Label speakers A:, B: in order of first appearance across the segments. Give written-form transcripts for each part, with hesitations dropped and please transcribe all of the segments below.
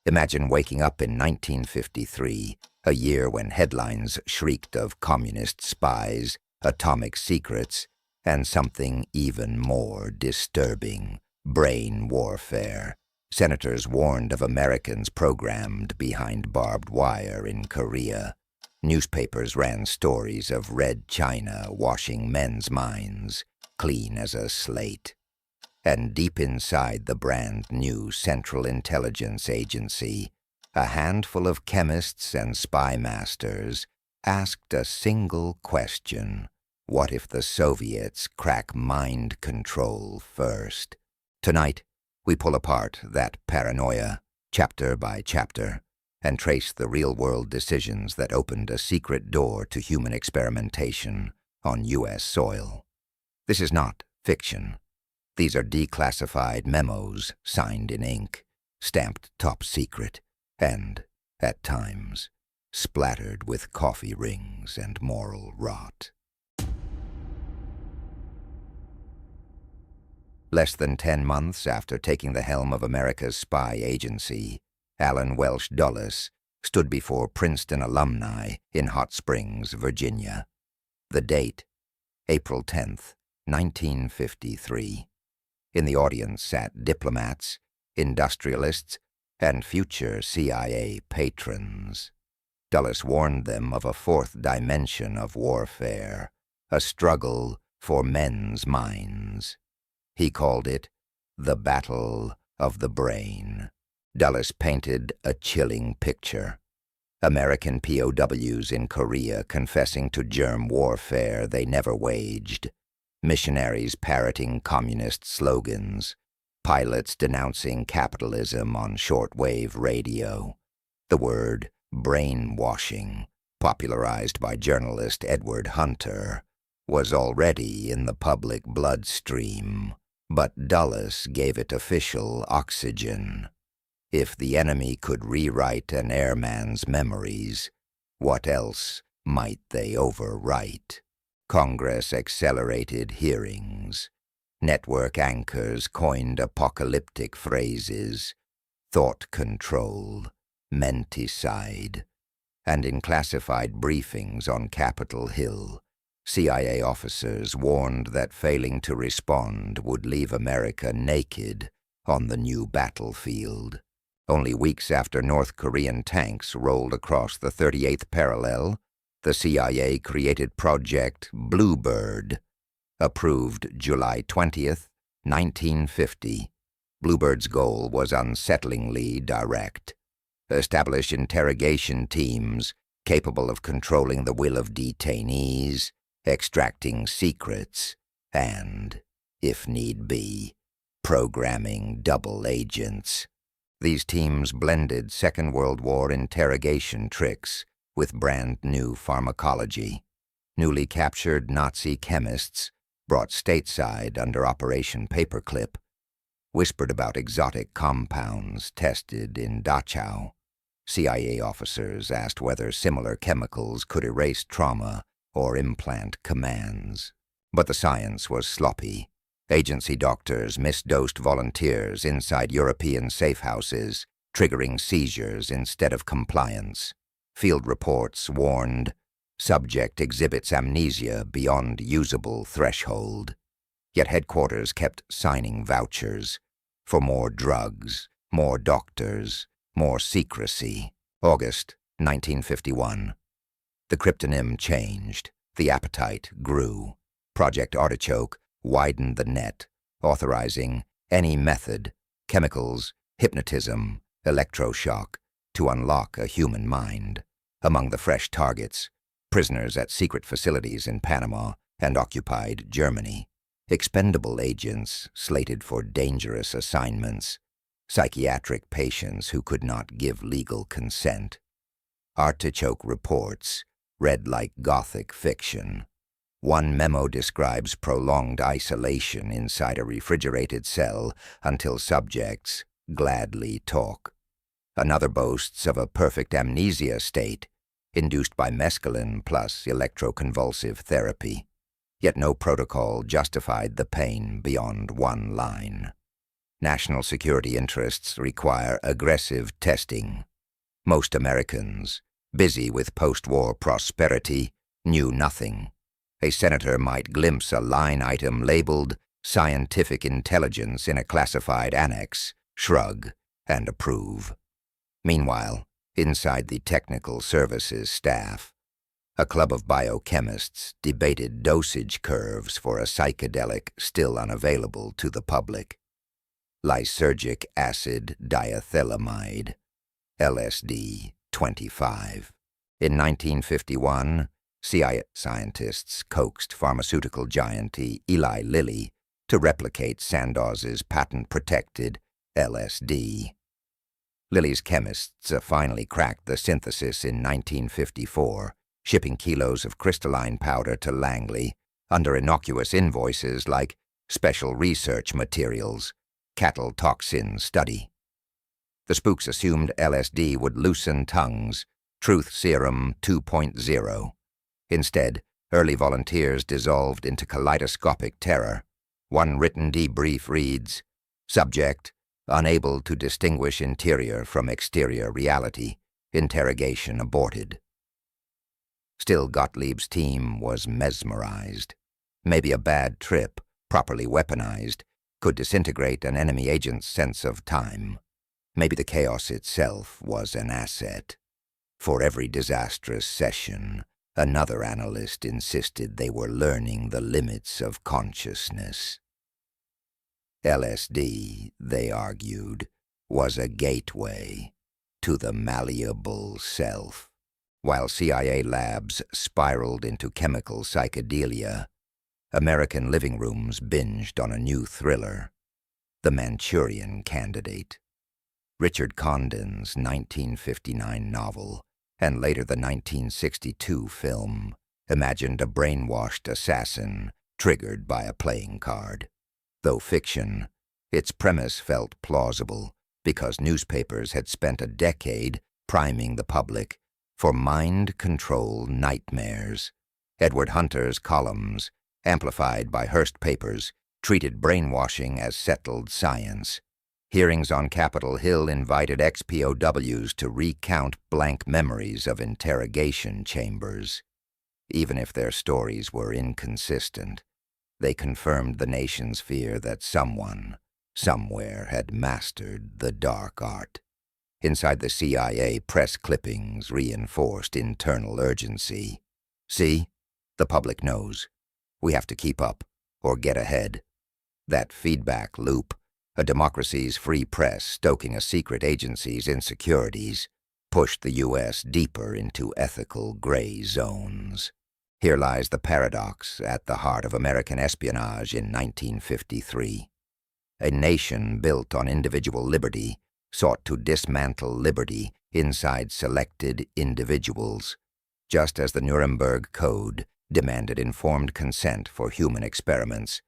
A: Imagine waking up in 1953, a year when headlines shrieked of communist spies, atomic secrets, and something even more disturbing, brain warfare. Senators warned of Americans programmed behind barbed wire in Korea. Newspapers ran stories of Red China washing men's minds, clean as a slate. And deep inside the brand new Central Intelligence Agency, a handful of chemists and spy masters asked a single question. What if the Soviets crack mind control first? Tonight, we pull apart that paranoia, chapter by chapter, and trace the real-world decisions that opened a secret door to human experimentation on U.S. soil. This is not fiction. These are declassified memos signed in ink, stamped top secret, and, at times, splattered with coffee rings and moral rot. Less than 10 months after taking the helm of America's spy agency, Alan Welsh Dulles stood before Princeton alumni in Hot Springs, Virginia. The date, April 10th, 1953. In the audience sat diplomats, industrialists, and future CIA patrons. Dulles warned them of a fourth dimension of warfare, a struggle for men's minds. He called it the Battle of the Brain. Dulles painted a chilling picture. American POWs in Korea confessing to germ warfare they never waged, missionaries parroting communist slogans, pilots denouncing capitalism on shortwave radio. The word brainwashing, popularized by journalist Edward Hunter, was already in the public bloodstream, but Dulles gave it official oxygen. If the enemy could rewrite an airman's memories, what else might they overwrite? Congress accelerated hearings. Network anchors coined apocalyptic phrases, thought control, menticide, and in classified briefings on Capitol Hill, CIA officers warned that failing to respond would leave America naked on the new battlefield. Only weeks after North Korean tanks rolled across the 38th parallel, the CIA created Project Bluebird, approved July 20th, 1950. Bluebird's goal was unsettlingly direct. Establish interrogation teams capable of controlling the will of detainees, extracting secrets, and, if need be, programming double agents. These teams blended Second World War interrogation tricks with brand-new pharmacology. Newly captured Nazi chemists, brought stateside under Operation Paperclip, whispered about exotic compounds tested in Dachau. CIA officers asked whether similar chemicals could erase trauma or implant commands. But the science was sloppy. Agency doctors misdosed volunteers inside European safe houses, triggering seizures instead of compliance. Field reports warned, subject exhibits amnesia beyond usable threshold. Yet headquarters kept signing vouchers for more drugs, more doctors, more secrecy. August 1951. The cryptonym changed. The appetite grew. Project Artichoke widened the net, authorizing any method, chemicals, hypnotism, electroshock, to unlock a human mind. Among the fresh targets, prisoners at secret facilities in Panama and occupied Germany, expendable agents slated for dangerous assignments, psychiatric patients who could not give legal consent. Artichoke reports read like Gothic fiction. One memo describes prolonged isolation inside a refrigerated cell until subjects gladly talk. Another boasts of a perfect amnesia state induced by mescaline plus electroconvulsive therapy. Yet no protocol justified the pain beyond one line. National security interests require aggressive testing. Most Americans, busy with post-war prosperity, knew nothing. A senator might glimpse a line item labeled "Scientific Intelligence" in a classified annex, shrug, and approve. Meanwhile, inside the technical services staff, a club of biochemists debated dosage curves for a psychedelic still unavailable to the public. Lysergic acid diethylamide, LSD-25. In 1951, CIA scientists coaxed pharmaceutical giant Eli Lilly to replicate Sandoz's patent-protected LSD. Lilly's chemists finally cracked the synthesis in 1954, shipping kilos of crystalline powder to Langley under innocuous invoices like special research materials, cattle toxin study. The spooks assumed LSD would loosen tongues, truth serum 2.0. Instead, early volunteers dissolved into kaleidoscopic terror. One written debrief reads, "Subject, unable to distinguish interior from exterior reality. Interrogation aborted." Still, Gottlieb's team was mesmerized. Maybe a bad trip, properly weaponized, could disintegrate an enemy agent's sense of time. Maybe the chaos itself was an asset. For every disastrous session, another analyst insisted they were learning the limits of consciousness. LSD, they argued, was a gateway to the malleable self. While CIA labs spiraled into chemical psychedelia, American living rooms binged on a new thriller, The Manchurian Candidate. Richard Condon's 1959 novel, and later the 1962 film, imagined a brainwashed assassin triggered by a playing card. Though fiction, its premise felt plausible because newspapers had spent a decade priming the public for mind control nightmares. Edward Hunter's columns, amplified by Hearst papers, treated brainwashing as settled science. Hearings on Capitol Hill invited ex-POWs to recount blank memories of interrogation chambers. Even if their stories were inconsistent, they confirmed the nation's fear that someone, somewhere, had mastered the dark art. Inside the CIA, press clippings reinforced internal urgency. See? The public knows. We have to keep up, or get ahead. That feedback loop, a democracy's free press stoking a secret agency's insecurities, pushed the U.S. deeper into ethical gray zones. Here lies the paradox at the heart of American espionage in 1953. A nation built on individual liberty sought to dismantle liberty inside selected individuals, just as the Nuremberg Code demanded informed consent for human experiments.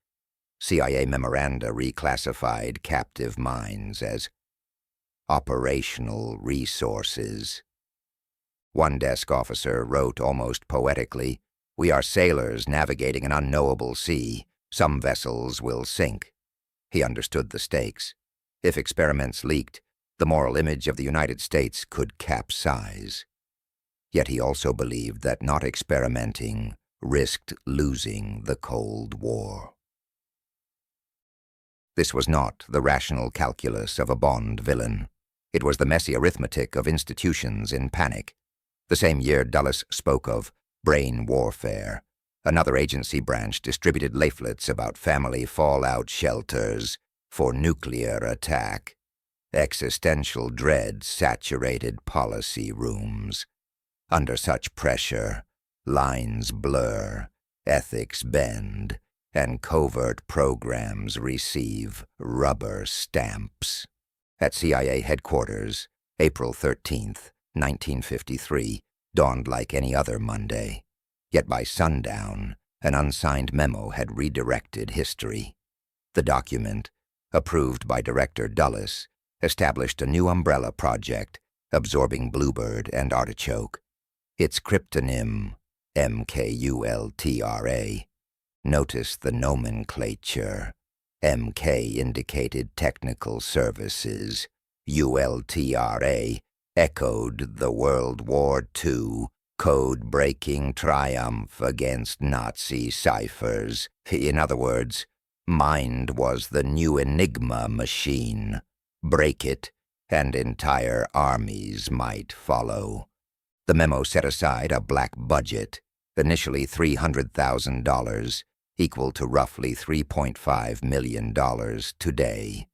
A: CIA memoranda reclassified captive minds as operational resources. One desk officer wrote almost poetically, "We are sailors navigating an unknowable sea. Some vessels will sink." He understood the stakes. If experiments leaked, the moral image of the United States could capsize. Yet he also believed that not experimenting risked losing the Cold War. This was not the rational calculus of a Bond villain. It was the messy arithmetic of institutions in panic. The same year Dulles spoke of brain warfare. Another agency branch distributed leaflets about family fallout shelters for nuclear attack. Existential dread saturated policy rooms. Under such pressure, lines blur, ethics bend, and covert programs receive rubber stamps. At CIA headquarters, April 13th, 1953, dawned like any other Monday. Yet by sundown, an unsigned memo had redirected history. The document, approved by Director Dulles, established a new umbrella project absorbing Bluebird and Artichoke. Its cryptonym, MKULTRA. Notice the nomenclature. MK indicated technical services. ULTRA echoed the World War II code-breaking triumph against Nazi ciphers. In other words, mind was the new Enigma machine. Break it, and entire armies might follow. The memo set aside a black budget, initially $300,000, equal to roughly $3.5 million today.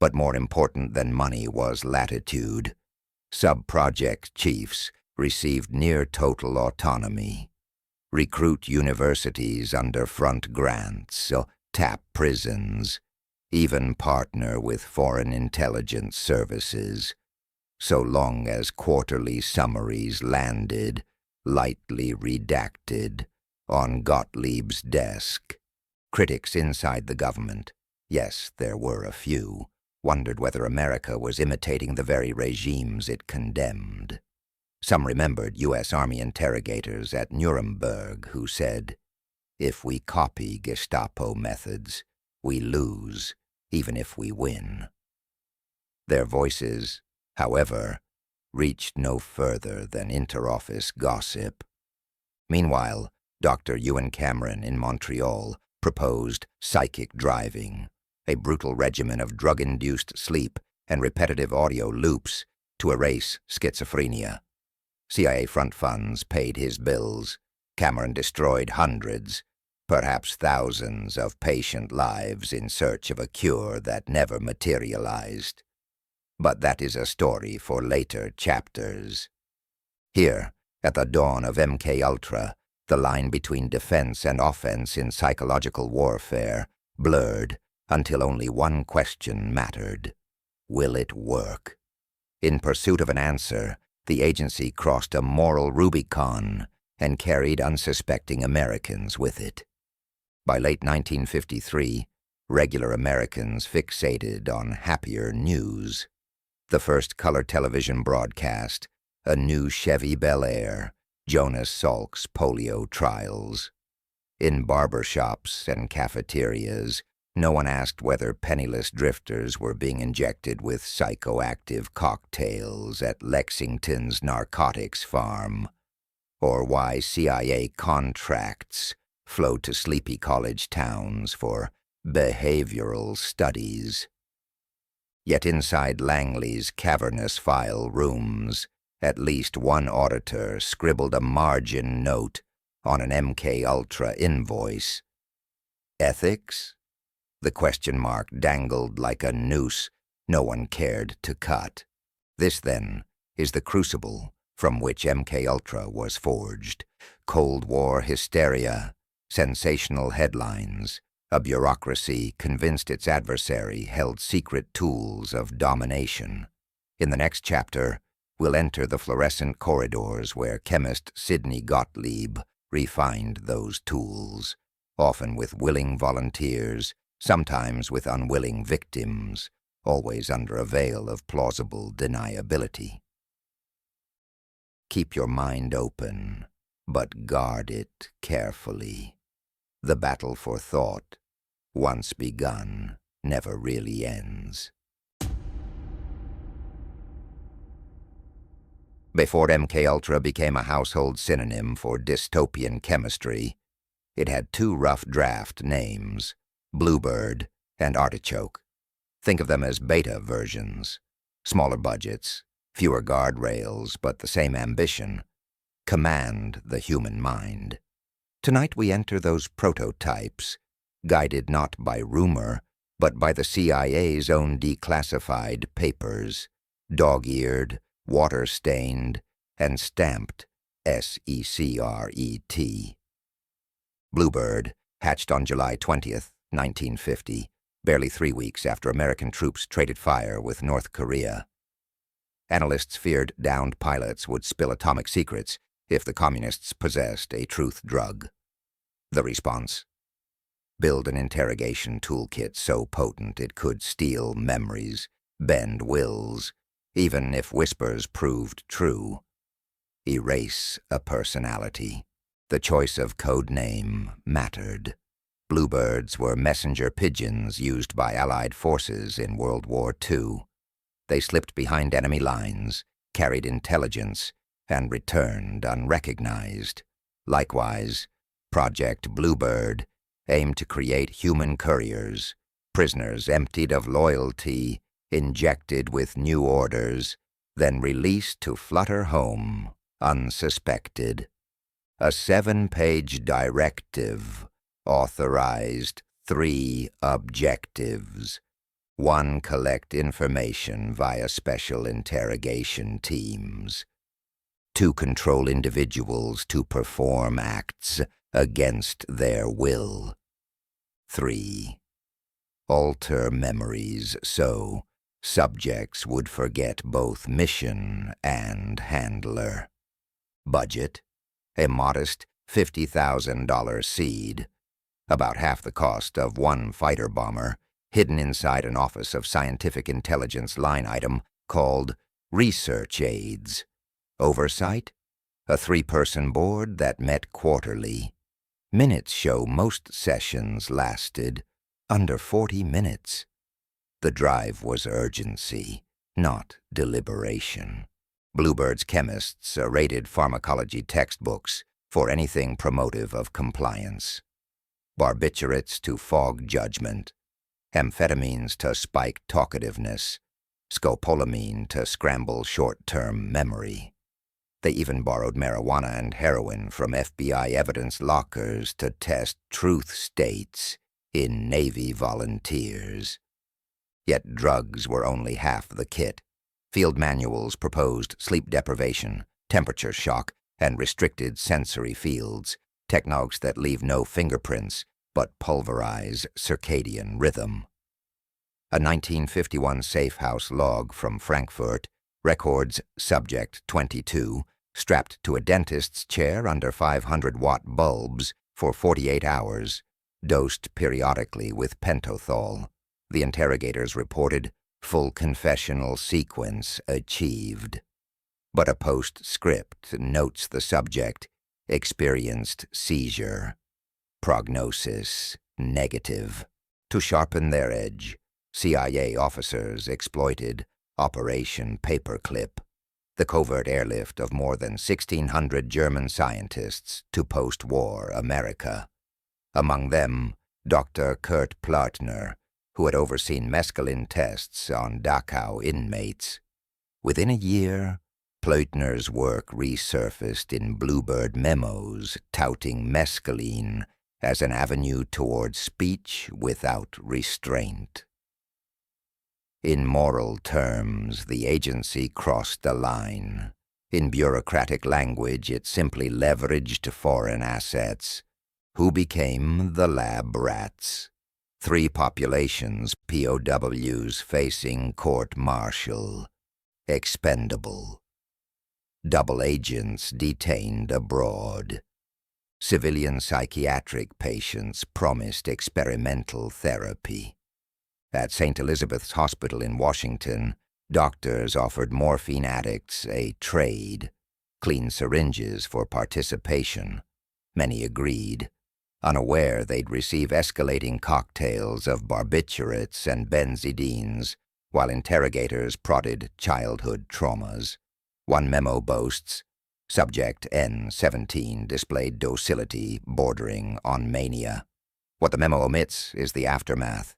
A: But more important than money was latitude. Sub-project chiefs received near-total autonomy. Recruit universities under front grants, tap prisons, even partner with foreign intelligence services, so long as quarterly summaries landed, lightly redacted, on Gottlieb's desk. Critics inside the government, yes, there were a few, wondered whether America was imitating the very regimes it condemned. Some remembered U.S. Army interrogators at Nuremberg who said, "If we copy Gestapo methods, we lose, even if we win." Their voices, however, reached no further than interoffice gossip. Meanwhile, Dr. Ewan Cameron in Montreal proposed psychic driving, a brutal regimen of drug-induced sleep and repetitive audio loops to erase schizophrenia. CIA front funds paid his bills. Cameron destroyed hundreds, perhaps thousands of patient lives in search of a cure that never materialized. But that is a story for later chapters. Here, at the dawn of MKUltra, the line between defense and offense in psychological warfare blurred until only one question mattered. Will it work? In pursuit of an answer, the agency crossed a moral Rubicon and carried unsuspecting Americans with it. By late 1953, regular Americans fixated on happier news. The first color television broadcast, a new Chevy Bel Air, Jonas Salk's polio trials. In barbershops and cafeterias, no one asked whether penniless drifters were being injected with psychoactive cocktails at Lexington's narcotics farm, or why CIA contracts flowed to sleepy college towns for behavioral studies. Yet inside Langley's cavernous file rooms, at least one auditor scribbled a margin note on an MKUltra invoice. Ethics? The question mark dangled like a noose no one cared to cut. This, then, is the crucible from which MKUltra was forged. Cold War hysteria, sensational headlines, a bureaucracy convinced its adversary held secret tools of domination. In the next chapter, we'll enter the fluorescent corridors where chemist Sidney Gottlieb refined those tools, often with willing volunteers, sometimes with unwilling victims, always under a veil of plausible deniability. Keep your mind open, but guard it carefully. The battle for thought, once begun, never really ends. Before MKUltra became a household synonym for dystopian chemistry, it had two rough draft names, Bluebird and Artichoke. Think of them as beta versions. Smaller budgets, fewer guardrails, but the same ambition. Command the human mind. Tonight we enter those prototypes, guided not by rumor, but by the CIA's own declassified papers, dog-eared, water-stained, and stamped SECRET. Bluebird, hatched on July 20th, 1950, barely 3 weeks after American troops traded fire with North Korea. Analysts feared downed pilots would spill atomic secrets if the communists possessed a truth drug. The response? Build an interrogation toolkit so potent it could steal memories, bend wills, even if whispers proved true. Erase a personality. The choice of code name mattered. Bluebirds were messenger pigeons used by Allied forces in World War II. They slipped behind enemy lines, carried intelligence, and returned unrecognized. Likewise, Project Bluebird aimed to create human couriers, prisoners emptied of loyalty, injected with new orders, then released to flutter home, unsuspected. A 7-page directive authorized 3 objectives. 1, collect information via special interrogation teams. 2, control individuals to perform acts against their will. 3, alter memories so subjects would forget both mission and handler. Budget, a modest $50,000 seed, about half the cost of one fighter bomber, hidden inside an Office of Scientific Intelligence line item called Research Aids. Oversight, a 3-person board that met quarterly. Minutes show most sessions lasted under 40 minutes. The drive was urgency, not deliberation. Bluebird's chemists raided pharmacology textbooks for anything promotive of compliance. Barbiturates to fog judgment, amphetamines to spike talkativeness, scopolamine to scramble short-term memory. They even borrowed marijuana and heroin from FBI evidence lockers to test truth states in Navy volunteers. Yet drugs were only half the kit. Field manuals proposed sleep deprivation, temperature shock, and restricted sensory fields, technogues that leave no fingerprints but pulverize circadian rhythm. A 1951 safe house log from Frankfurt records Subject 22 strapped to a dentist's chair under 500-watt bulbs for 48 hours, dosed periodically with pentothal. The interrogators reported full confessional sequence achieved. But a postscript notes the subject experienced seizure. Prognosis negative. To sharpen their edge, CIA officers exploited Operation Paperclip, the covert airlift of more than 1,600 German scientists to post-war America. Among them, Dr. Kurt Plautner, who had overseen mescaline tests on Dachau inmates. Within a year, Plautner's work resurfaced in Bluebird memos touting mescaline as an avenue toward speech without restraint. In moral terms, the agency crossed a line. In bureaucratic language, it simply leveraged foreign assets, who became the lab rats. 3 populations, POWs facing court-martial, expendable. Double agents detained abroad. Civilian psychiatric patients promised experimental therapy. At St. Elizabeth's Hospital in Washington, doctors offered morphine addicts a trade, clean syringes for participation. Many agreed, unaware they'd receive escalating cocktails of barbiturates and benzidines while interrogators prodded childhood traumas. One memo boasts, Subject N17 displayed docility bordering on mania. What the memo omits is the aftermath.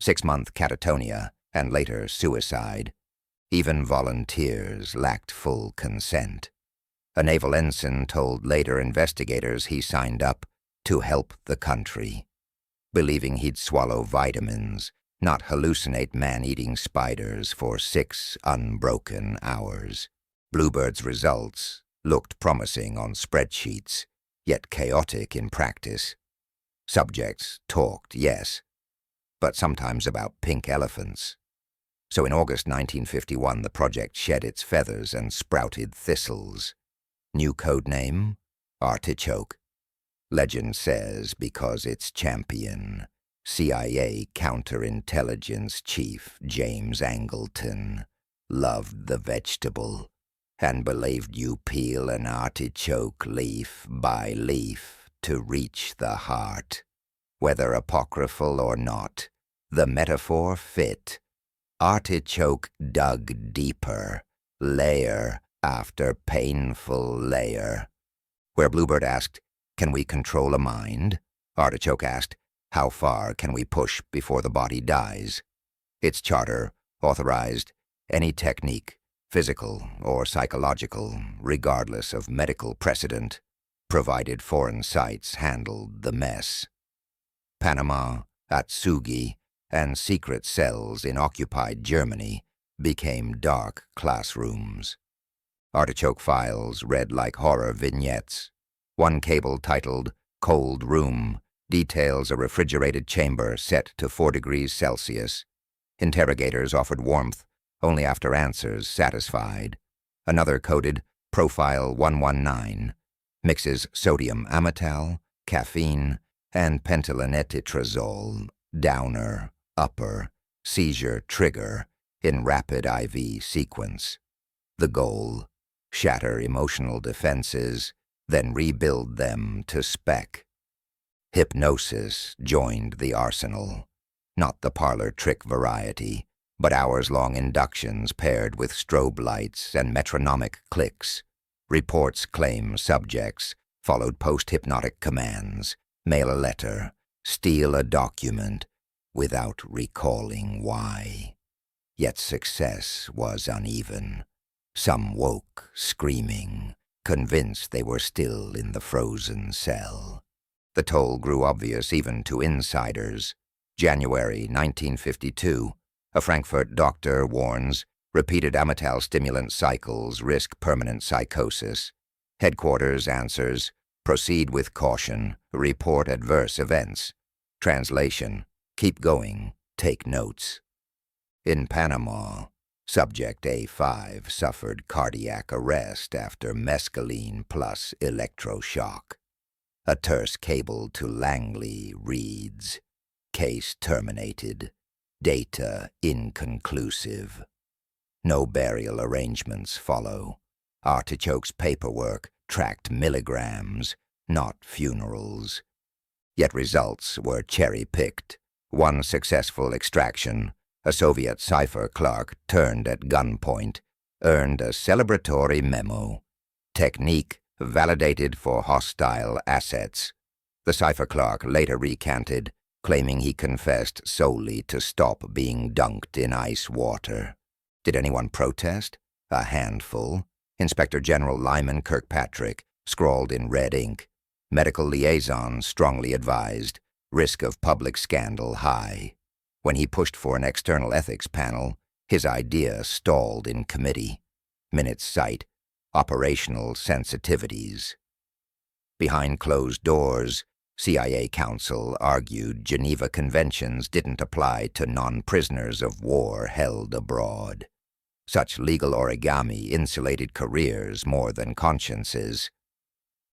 A: 6-month catatonia and later suicide. Even volunteers lacked full consent. A naval ensign told later investigators he signed up to help the country, believing he'd swallow vitamins, not hallucinate man-eating spiders for 6 unbroken hours. Bluebird's results looked promising on spreadsheets, yet chaotic in practice. Subjects talked, yes, but sometimes about pink elephants. So in August 1951, the project shed its feathers and sprouted thistles. New code name, Artichoke. Legend says because its champion, CIA counterintelligence chief James Angleton, loved the vegetable and believed you peel an artichoke leaf by leaf to reach the heart. Whether apocryphal or not, the metaphor fit. Artichoke dug deeper, layer after painful layer. Where Bluebird asked, "Can we control a mind?" Artichoke asked, "How far can we push before the body dies?" Its charter authorized any technique, physical or psychological, regardless of medical precedent, provided foreign sites handled the mess. Panama, Atsugi, and secret cells in occupied Germany became dark classrooms. Artichoke files read like horror vignettes. One cable titled "Cold Room" details a refrigerated chamber set to 4 degrees Celsius. Interrogators offered warmth only after answers satisfied. Another coded "Profile 119" mixes sodium amytal, caffeine, and pentylenetitrazole, downer, upper, seizure trigger, in rapid IV sequence. The goal: shatter emotional defenses, then rebuild them to spec. Hypnosis joined the arsenal. Not the parlor trick variety, but hours-long inductions paired with strobe lights and metronomic clicks. Reports claim subjects followed post-hypnotic commands, mail a letter, steal a document, without recalling why. Yet success was uneven. Some woke, screaming, convinced they were still in the frozen cell. The toll grew obvious even to insiders. January 1952, a Frankfurt doctor warns repeated amytal stimulant cycles risk permanent psychosis. Headquarters answers, proceed with caution, report adverse events. Translation, keep going, take notes. In Panama, Subject A5 suffered cardiac arrest after mescaline plus electroshock. A terse cable to Langley reads, "Case terminated. Data inconclusive." No burial arrangements follow. Artichoke's paperwork tracked milligrams, not funerals. Yet results were cherry-picked. One successful extraction, a Soviet cipher clerk turned at gunpoint, earned a celebratory memo. Technique validated for hostile assets. The cipher clerk later recanted, claiming he confessed solely to stop being dunked in ice water. Did anyone protest? A handful. Inspector General Lyman Kirkpatrick scrawled in red ink, "Medical liaison strongly advised. Risk of public scandal high." When he pushed for an external ethics panel, his idea stalled in committee. Minutes cite, "Operational sensitivities." Behind closed doors, CIA counsel argued Geneva Conventions didn't apply to non-prisoners of war held abroad. Such legal origami insulated careers more than consciences.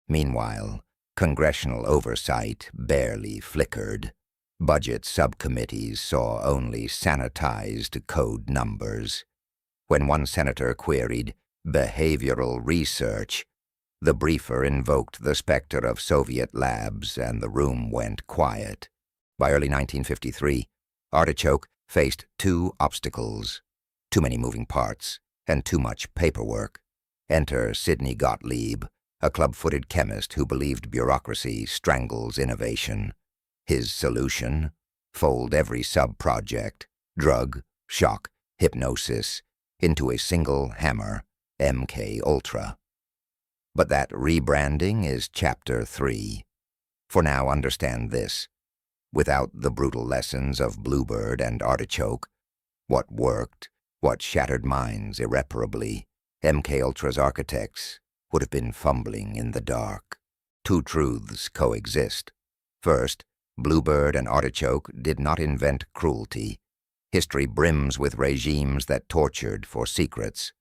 A: Meanwhile, congressional oversight barely flickered. Budget subcommittees saw only sanitized code numbers. When one senator queried behavioral research, the briefer invoked the specter of Soviet labs and the room went quiet. By early 1953, Artichoke faced 2 obstacles: too many moving parts and too much paperwork. Enter Sidney Gottlieb, a club-footed chemist who believed bureaucracy strangles innovation. His solution? Fold every sub-project, drug, shock, hypnosis, into a single hammer, MK Ultra. But that rebranding is Chapter 3. For now, understand this. Without the brutal lessons of Bluebird and Artichoke, what worked, what shattered minds irreparably, MK Ultra's architects would have been fumbling in the dark. 2 truths coexist. First, Bluebird and Artichoke did not invent cruelty. History brims with regimes that tortured for secrets.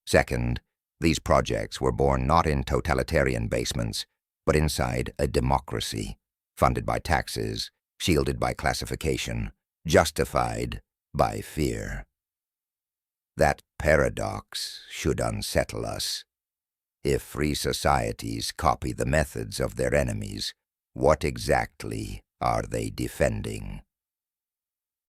A: Second, these projects were born not in totalitarian basements, but inside a democracy, funded by taxes, shielded by classification, justified by fear. That paradox should unsettle us. If free societies copy the methods of their enemies, what exactly are they defending?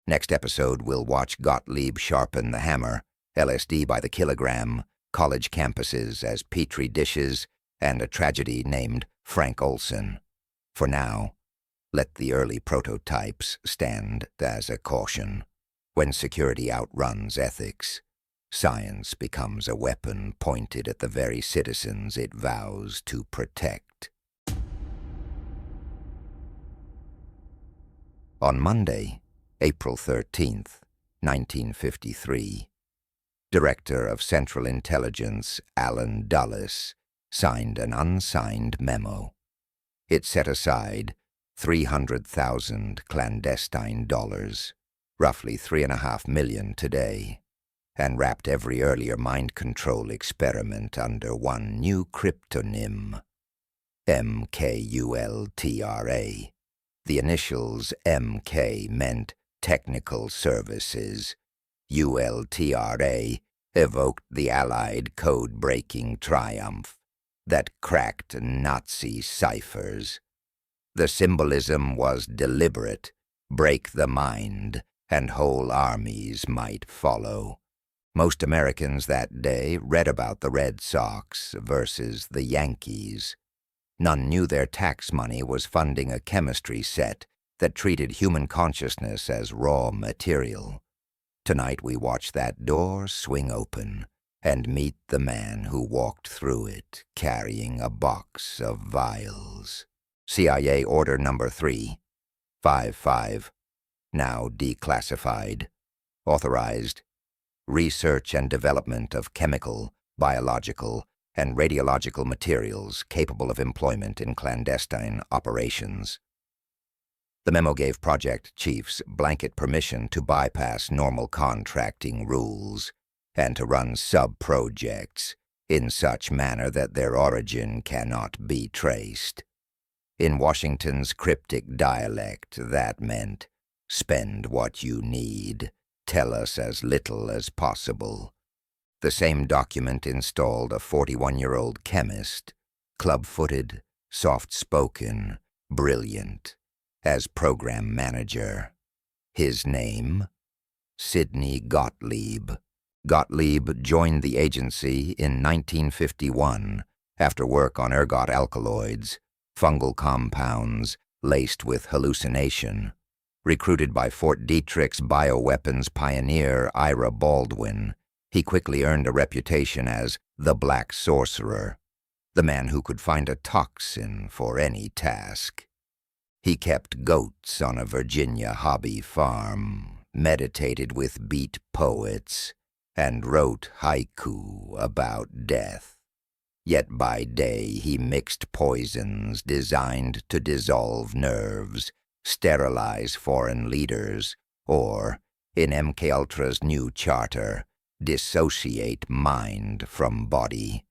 A: Next episode, we'll watch Gottlieb sharpen the hammer, LSD by the kilogram, college campuses as petri dishes, and a tragedy named Frank Olson. For now, let the early prototypes stand as a caution. When security outruns ethics, science becomes a weapon pointed at the very citizens it vows to protect. On Monday, April 13th, 1953, Director of Central Intelligence Allen Dulles signed an unsigned memo. It set aside 300,000 clandestine dollars, roughly $3.5 million today, and wrapped every earlier mind control experiment under one new cryptonym, MKULTRA. The initials MK meant Technical Services. ULTRA evoked the Allied code-breaking triumph that cracked Nazi ciphers. The symbolism was deliberate: break the mind, and whole armies might follow. Most Americans that day read about the Red Sox versus the Yankees. None knew their tax money was funding a chemistry set that treated human consciousness as raw material. Tonight we watch that door swing open and meet the man who walked through it carrying a box of vials. CIA Order Number 355, now declassified. Authorized: research and development of chemical, biological, and radiological materials capable of employment in clandestine operations. The memo gave project chiefs blanket permission to bypass normal contracting rules and to run sub-projects in such manner that their origin cannot be traced. In Washington's cryptic dialect, that meant, spend what you need, tell us as little as possible. The same document installed a 41-year-old chemist, club-footed, soft-spoken, brilliant, as program manager. His name? Sidney Gottlieb. Gottlieb joined the agency in 1951 after work on ergot alkaloids, fungal compounds laced with hallucination. Recruited by Fort Detrick's bioweapons pioneer Ira Baldwin, he quickly earned a reputation as the Black Sorcerer, the man who could find a toxin for any task. He kept goats on a Virginia hobby farm, meditated with beat poets, and wrote haiku about death. Yet by day he mixed poisons designed to dissolve nerves, sterilize foreign leaders, or, in MKUltra's new charter, dissociate mind from body.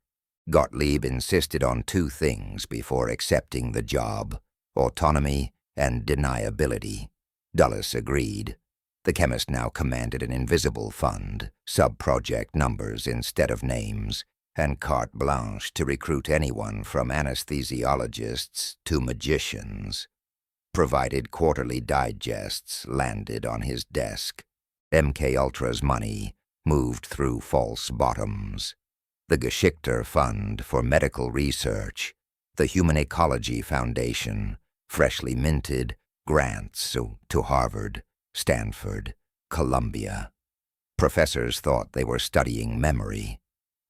A: Gottlieb insisted on two things before accepting the job: autonomy and deniability. Dulles agreed. The chemist now commanded an invisible fund, sub-project numbers instead of names, and carte blanche to recruit anyone from anesthesiologists to magicians. Provided quarterly digests landed on his desk. MKUltra's money moved through false bottoms. The Geschichter Fund for Medical Research, the Human Ecology Foundation, freshly minted grants to Harvard, Stanford, Columbia. Professors thought they were studying memory.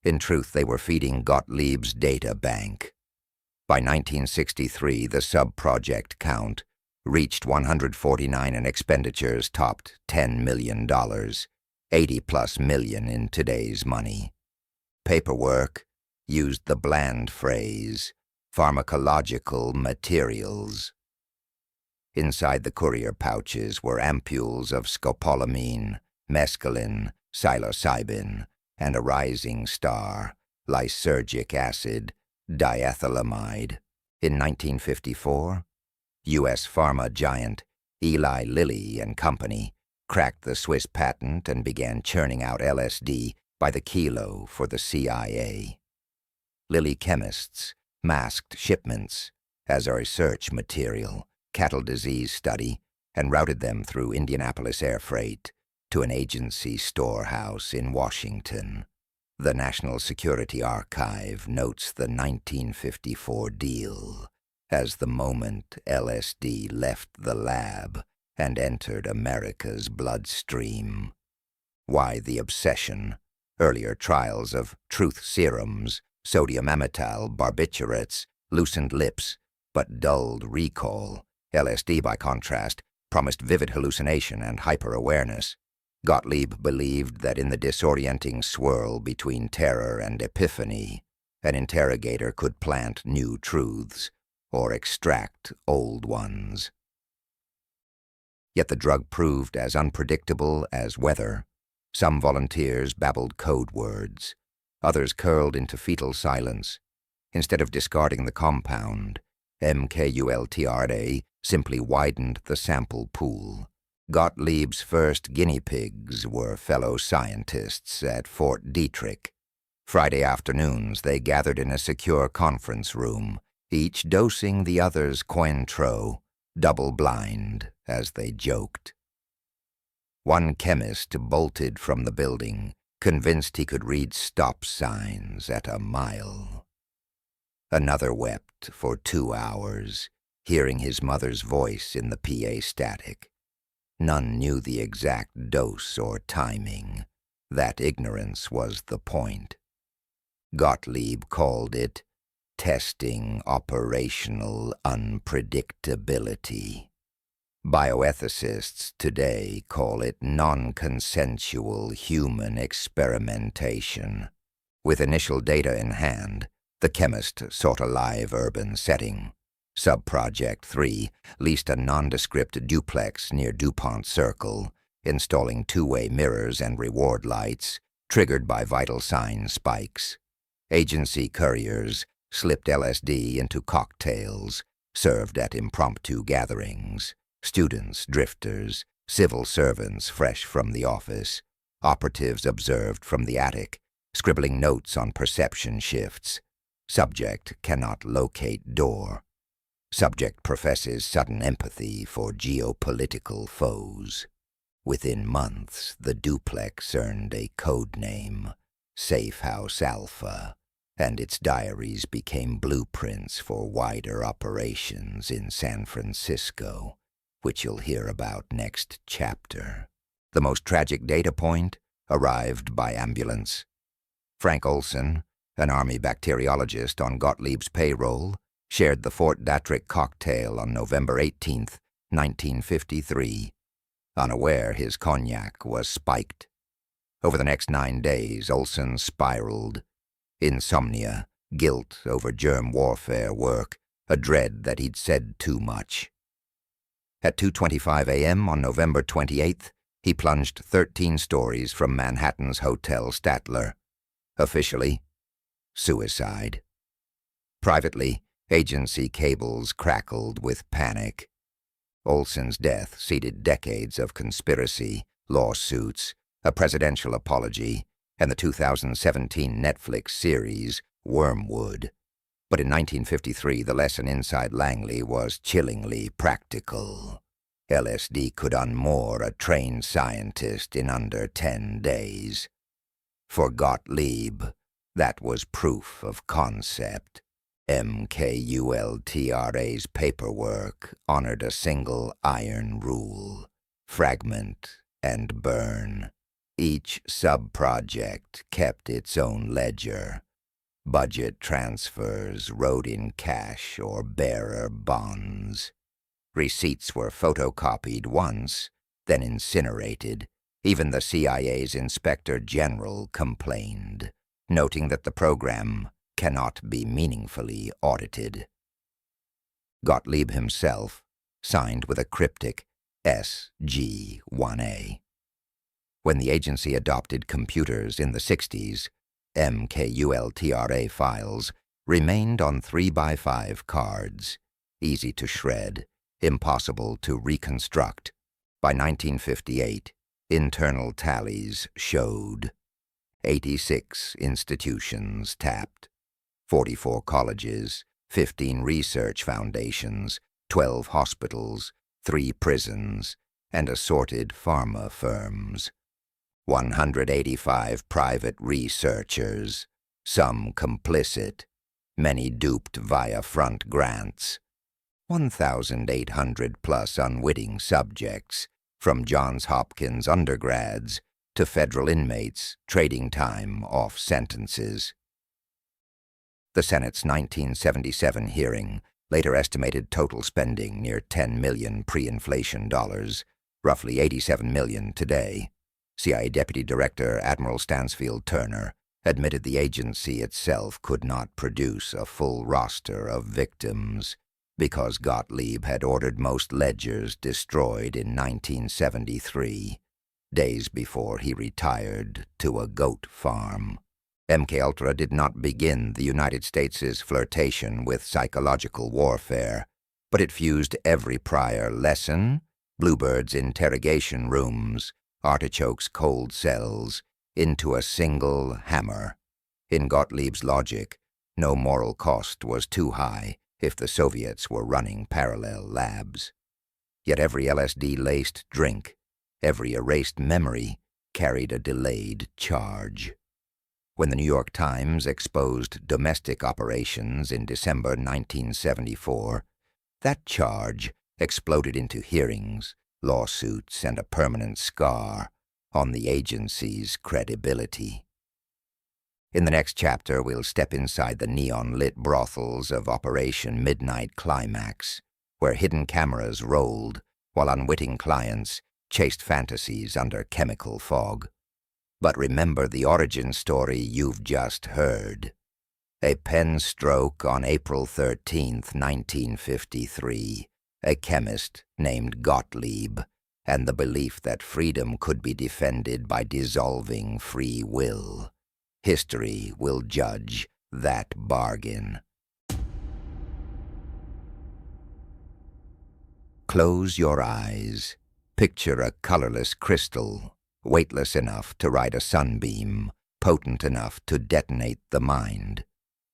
A: In truth, they were feeding Gottlieb's data bank. By 1963, the sub-project count reached 149 and expenditures topped $10 million, 80+ million in today's money. Paperwork used the bland phrase, pharmacological materials. Inside the courier pouches were ampules of scopolamine, mescaline, psilocybin, and a rising star, lysergic acid, diethylamide. In 1954, U.S. pharma giant Eli Lilly and Company cracked the Swiss patent and began churning out LSD by the kilo for the CIA. Lilly chemists masked shipments as a research material, cattle disease study and routed them through Indianapolis air freight to an agency storehouse in Washington. The National Security Archive notes the 1954 deal as the moment LSD left the lab and entered America's bloodstream. Why the obsession? Earlier trials of truth serums, sodium amytal, barbiturates, loosened lips, but dulled recall. LSD, by contrast, promised vivid hallucination and hyper-awareness. Gottlieb believed that in the disorienting swirl between terror and epiphany, an interrogator could plant new truths or extract old ones. Yet the drug proved as unpredictable as weather. Some volunteers babbled code words. Others curled into fetal silence. Instead of discarding the compound, MKULTRA simply widened the sample pool. Gottlieb's first guinea pigs were fellow scientists at Fort Detrick. Friday afternoons they gathered in a secure conference room, each dosing the other's Cointreau, double-blind, as they joked. One chemist bolted from the building, convinced he could read stop signs at a mile. Another wept for 2 hours, hearing his mother's voice in the PA static. None knew the exact dose or timing. That ignorance was the point. Gottlieb called it testing operational unpredictability. Bioethicists today call it non-consensual human experimentation. With initial data in hand, the chemist sought a live urban setting. Sub-Project 3 leased a nondescript duplex near DuPont Circle, installing two-way mirrors and reward lights, triggered by vital sign spikes. Agency couriers slipped LSD into cocktails, served at impromptu gatherings. Students, drifters, civil servants fresh from the office, operatives observed from the attic, scribbling notes on perception shifts. Subject cannot locate door. Subject professes sudden empathy for geopolitical foes. Within months, the duplex earned a code name, Safe House Alpha, and its diaries became blueprints for wider operations in San Francisco, which you'll hear about next chapter. The most tragic data point arrived by ambulance. Frank Olson, an Army bacteriologist on Gottlieb's payroll, shared the Fort Detrick cocktail on November 18, 1953, unaware his cognac was spiked. Over the next 9 days, Olson spiraled. Insomnia, guilt over germ warfare work, a dread that he'd said too much. At 2:25 a.m. on November 28th, he plunged 13 stories from Manhattan's Hotel Statler. Officially, suicide. Privately, agency cables crackled with panic. Olson's death seeded decades of conspiracy, lawsuits, a presidential apology, and the 2017 Netflix series Wormwood. But in 1953, the lesson inside Langley was chillingly practical. LSD could unmoor a trained scientist in under 10 days. For Gottlieb, that was proof of concept. MKULTRA's paperwork honored a single iron rule: fragment and burn. Each sub-project kept its own ledger. Budget transfers wrote in cash or bearer bonds. Receipts were photocopied once, then incinerated. Even the CIA's Inspector General complained, noting that the program cannot be meaningfully audited. Gottlieb himself signed with a cryptic SG-1A. When the agency adopted computers in the 60s, MKULTRA files remained on 3x5 cards, easy to shred, impossible to reconstruct. By 1958, internal tallies showed 86 institutions tapped, 44 colleges, 15 research foundations, 12 hospitals, 3 prisons, and assorted pharma firms. 185 private researchers, some complicit, many duped via front grants. 1,800 plus unwitting subjects, from Johns Hopkins undergrads to federal inmates trading time off sentences. The Senate's 1977 hearing later estimated total spending near $10 million pre-inflation dollars, roughly $87 million today. CIA Deputy Director Admiral Stansfield Turner admitted the agency itself could not produce a full roster of victims because Gottlieb had ordered most ledgers destroyed in 1973, days before he retired to a goat farm. MKUltra did not begin the United States' flirtation with psychological warfare, but it fused every prior lesson, Bluebird's interrogation rooms, Artichoke's cold cells, into a single hammer. In Gottlieb's logic, no moral cost was too high if the Soviets were running parallel labs. Yet every LSD-laced drink, every erased memory, carried a delayed charge. When the New York Times exposed domestic operations in December 1974, that charge exploded into hearings, lawsuits, and a permanent scar on the agency's credibility. In the next chapter, we'll step inside the neon-lit brothels of Operation Midnight Climax, where hidden cameras rolled while unwitting clients chased fantasies under chemical fog. But remember the origin story you've just heard. A pen stroke on April 13, 1953. A chemist named Gottlieb, and the belief that freedom could be defended by dissolving free will. History will judge that bargain. Close your eyes. Picture a colorless crystal, weightless enough to ride a sunbeam, potent enough to detonate the mind.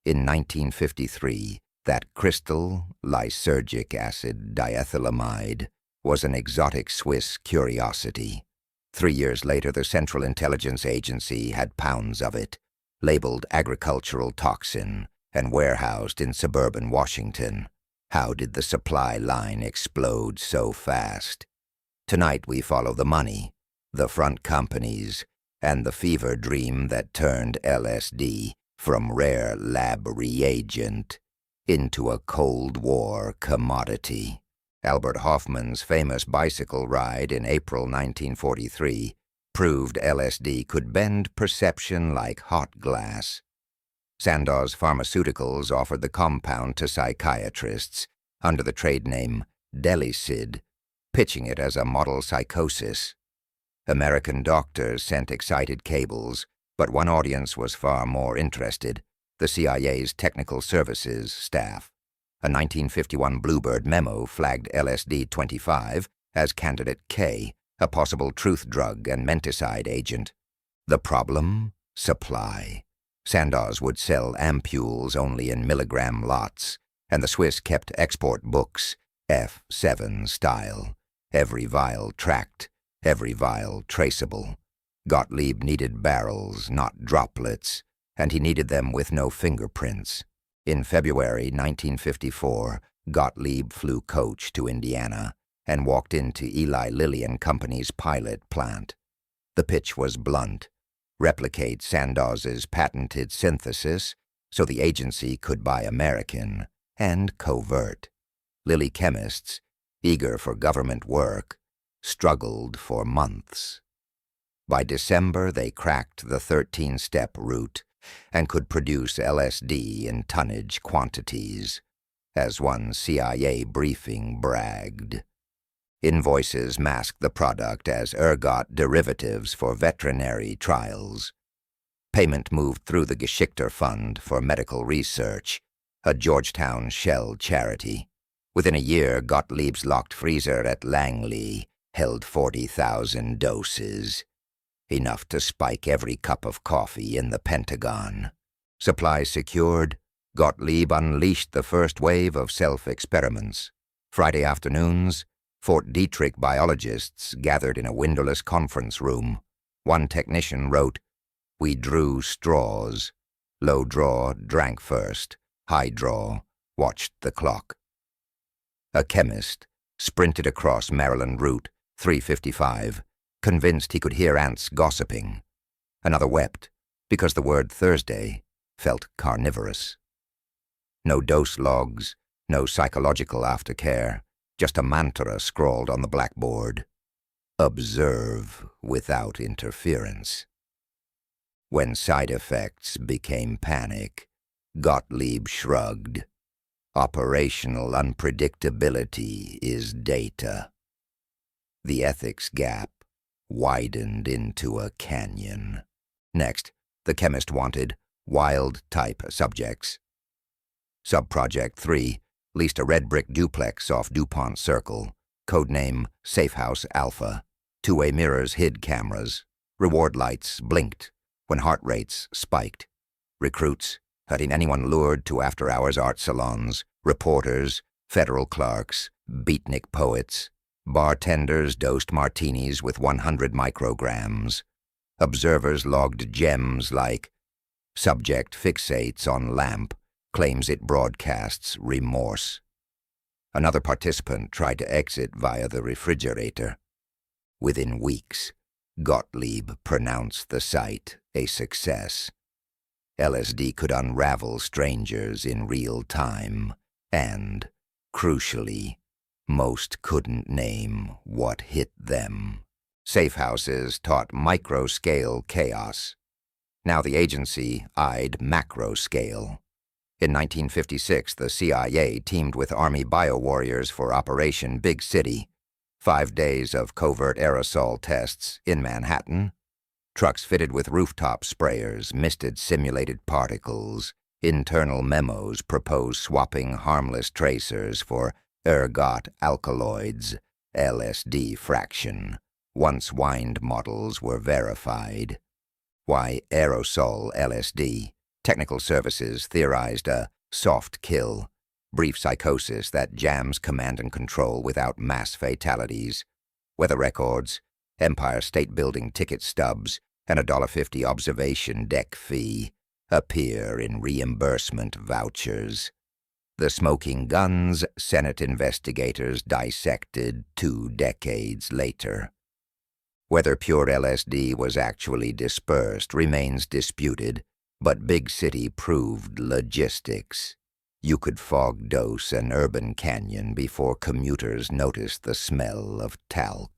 A: In 1953, that crystal, lysergic acid diethylamide, was an exotic Swiss curiosity. 3 years later, the Central Intelligence Agency had pounds of it, labeled agricultural toxin, and warehoused in suburban Washington. How did the supply line explode so fast? Tonight we follow the money, the front companies, and the fever dream that turned LSD from rare lab reagent into a Cold War commodity. Albert Hoffman's famous bicycle ride in April 1943 proved LSD could bend perception like hot glass. Sandoz Pharmaceuticals offered the compound to psychiatrists under the trade name Delicid, pitching it as a model psychosis. American doctors sent excited cables, but one audience was far more interested: the CIA's technical services staff. A 1951 Bluebird memo flagged LSD-25 as Candidate K, a possible truth drug and menticide agent. The problem? Supply. Sandoz would sell ampules only in milligram lots, and the Swiss kept export books, F7 style. Every vial tracked, every vial traceable. Gottlieb needed barrels, not droplets, and he needed them with no fingerprints. In February 1954, Gottlieb flew coach to Indiana and walked into Eli Lilly and Company's pilot plant. The pitch was blunt: replicate Sandoz's patented synthesis so the agency could buy American, and covert. Lilly chemists, eager for government work, struggled for months. By December, they cracked the 13-step route and could produce LSD in tonnage quantities, as one CIA briefing bragged. Invoices masked the product as ergot derivatives for veterinary trials. Payment moved through the Geschickter Fund for Medical Research, a Georgetown shell charity. Within a year, Gottlieb's locked freezer at Langley held 40,000 doses, enough to spike every cup of coffee in the Pentagon. Supply secured, Gottlieb unleashed the first wave of self-experiments. Friday afternoons, Fort Detrick biologists gathered in a windowless conference room. One technician wrote, "We drew straws. Low draw drank first. High draw watched the clock." A chemist sprinted across Maryland Route 355, convinced he could hear ants gossiping. Another wept, because the word Thursday felt carnivorous. No dose logs, no psychological aftercare, just a mantra scrawled on the blackboard. Observe without interference. When side effects became panic, Gottlieb shrugged. Operational unpredictability is data. The ethics gap widened into a canyon. Next, the chemist wanted wild-type subjects. Subproject 3 leased a red brick duplex off DuPont Circle, codename Safehouse Alpha. Two-way mirrors hid cameras. Reward lights blinked when heart rates spiked. Recruits had anyone lured to after-hours art salons, reporters, federal clerks, beatnik poets. Bartenders dosed martinis with 100 micrograms. Observers logged gems like, "Subject fixates on lamp, claims it broadcasts remorse." Another participant tried to exit via the refrigerator. Within weeks, Gottlieb pronounced the site a success. LSD could unravel strangers in real time, and, crucially, most couldn't name what hit them. Safe houses taught micro-scale chaos. Now the agency eyed macro-scale. In 1956, the CIA teamed with Army biowarriors for Operation Big City. 5 days of covert aerosol tests in Manhattan. Trucks fitted with rooftop sprayers misted simulated particles. Internal memos proposed swapping harmless tracers for ergot alkaloids, LSD fraction. Once wind models were verified. Why aerosol LSD? Technical services theorized a soft kill, brief psychosis that jams command and control without mass fatalities. Weather records, Empire State Building ticket stubs, and a $1.50 observation deck fee appear in reimbursement vouchers. The smoking guns Senate investigators dissected 2 decades later. Whether pure LSD was actually dispersed remains disputed, but Big City proved logistics. You could fog dose an urban canyon before commuters noticed the smell of talc.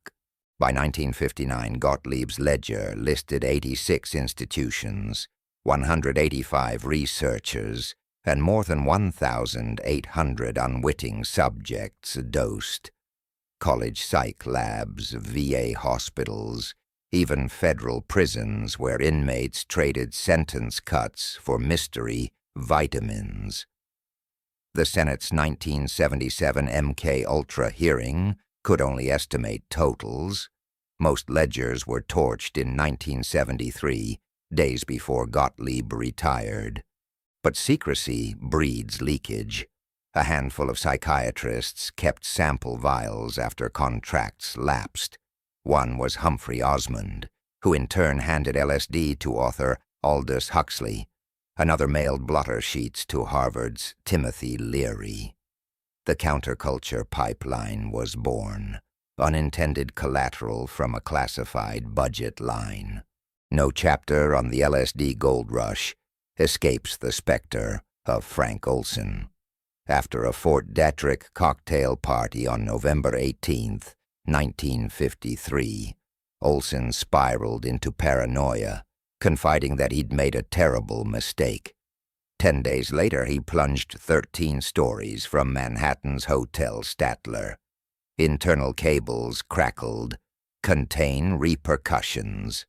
A: By 1959, Gottlieb's ledger listed 86 institutions, 185 researchers, and more than 1,800 unwitting subjects dosed. College psych labs, VA hospitals, even federal prisons where inmates traded sentence cuts for mystery vitamins. The Senate's 1977 MK Ultra hearing could only estimate totals. Most ledgers were torched in 1973, days before Gottlieb retired. But secrecy breeds leakage. A handful of psychiatrists kept sample vials after contracts lapsed. One was Humphrey Osmond, who in turn handed LSD to author Aldous Huxley. Another mailed blotter sheets to Harvard's Timothy Leary. The counterculture pipeline was born, unintended collateral from a classified budget line. No chapter on the LSD gold rush escapes the specter of Frank Olson. After a Fort Detrick cocktail party on November 18, 1953, Olson spiraled into paranoia, confiding that he'd made a terrible mistake. 10 days later, he plunged 13 stories from Manhattan's Hotel Statler. Internal cables crackled, contain repercussions.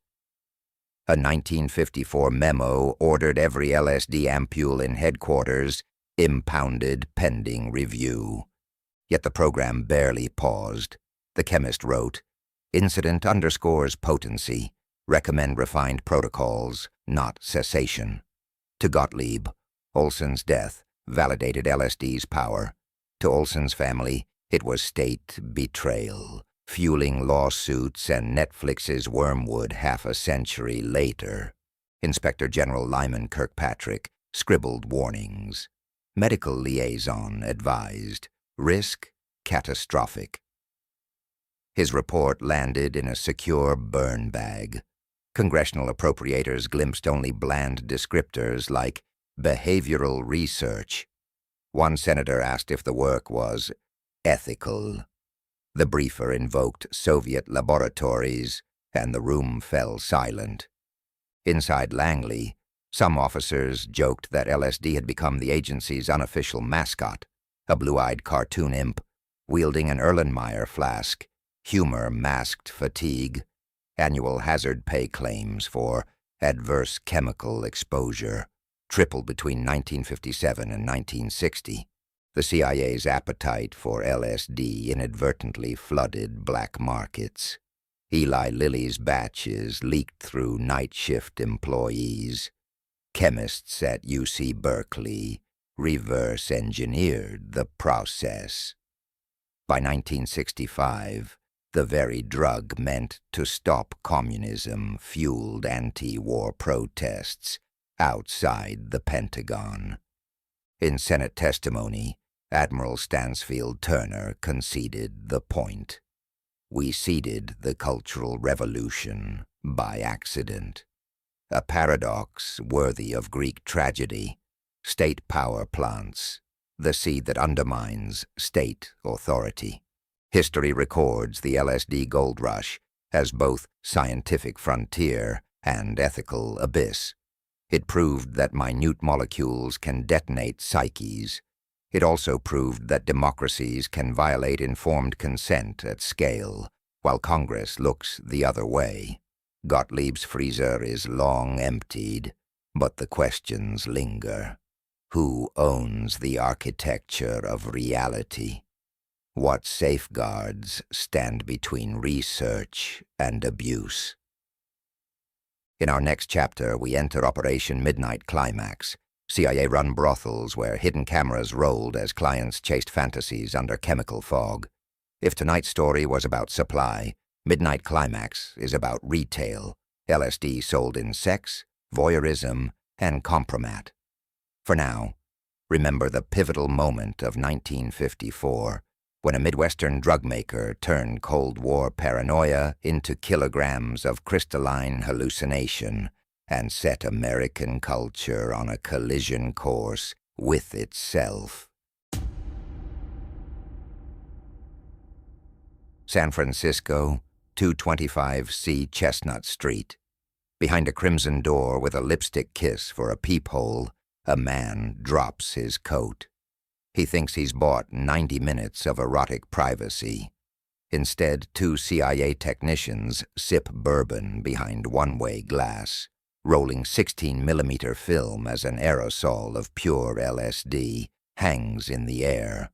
A: A 1954 memo ordered every LSD ampule in headquarters impounded pending review. Yet the program barely paused. The chemist wrote, "Incident underscores potency. Recommend refined protocols, not cessation." To Gottlieb, Olson's death validated LSD's power. To Olson's family, It was state betrayal, fueling lawsuits and Netflix's Wormwood half a century later. Inspector General Lyman Kirkpatrick scribbled warnings. Medical liaison advised, risk catastrophic. His report landed in a secure burn bag. Congressional appropriators glimpsed only bland descriptors like behavioral research. One senator asked if the work was ethical. The briefer invoked Soviet laboratories, and the room fell silent. Inside Langley, some officers joked that LSD had become the agency's unofficial mascot, a blue-eyed cartoon imp wielding an Erlenmeyer flask, humor masked fatigue, annual hazard pay claims for adverse chemical exposure tripled between 1957 and 1960. The CIA's appetite for LSD inadvertently flooded black markets. Eli Lilly's batches leaked through night shift employees. Chemists at UC Berkeley reverse-engineered the process. By 1965, the very drug meant to stop communism fueled anti-war protests outside the Pentagon. In Senate testimony, Admiral Stansfield Turner conceded the point. We seeded the Cultural Revolution by accident. A paradox worthy of Greek tragedy. State power plants, the seed that undermines state authority. History records the LSD gold rush as both scientific frontier and ethical abyss. It proved that minute molecules can detonate psyches. It also proved that democracies can violate informed consent at scale, while Congress looks the other way. Gottlieb's freezer is long emptied, but the questions linger. Who owns the architecture of reality? What safeguards stand between research and abuse? In our next chapter, we enter Operation Midnight Climax, CIA-run brothels where hidden cameras rolled as clients chased fantasies under chemical fog. If tonight's story was about supply, Midnight Climax is about retail, LSD sold in sex, voyeurism, and compromat. For now, remember the pivotal moment of 1954, when a Midwestern drug maker turned Cold War paranoia into kilograms of crystalline hallucination and set American culture on a collision course with itself. San Francisco, 225C Chestnut Street. Behind a crimson door with a lipstick kiss for a peephole, a man drops his coat. He thinks he's bought 90 minutes of erotic privacy. Instead, two CIA technicians sip bourbon behind one-way glass, rolling 16mm film as an aerosol of pure LSD hangs in the air.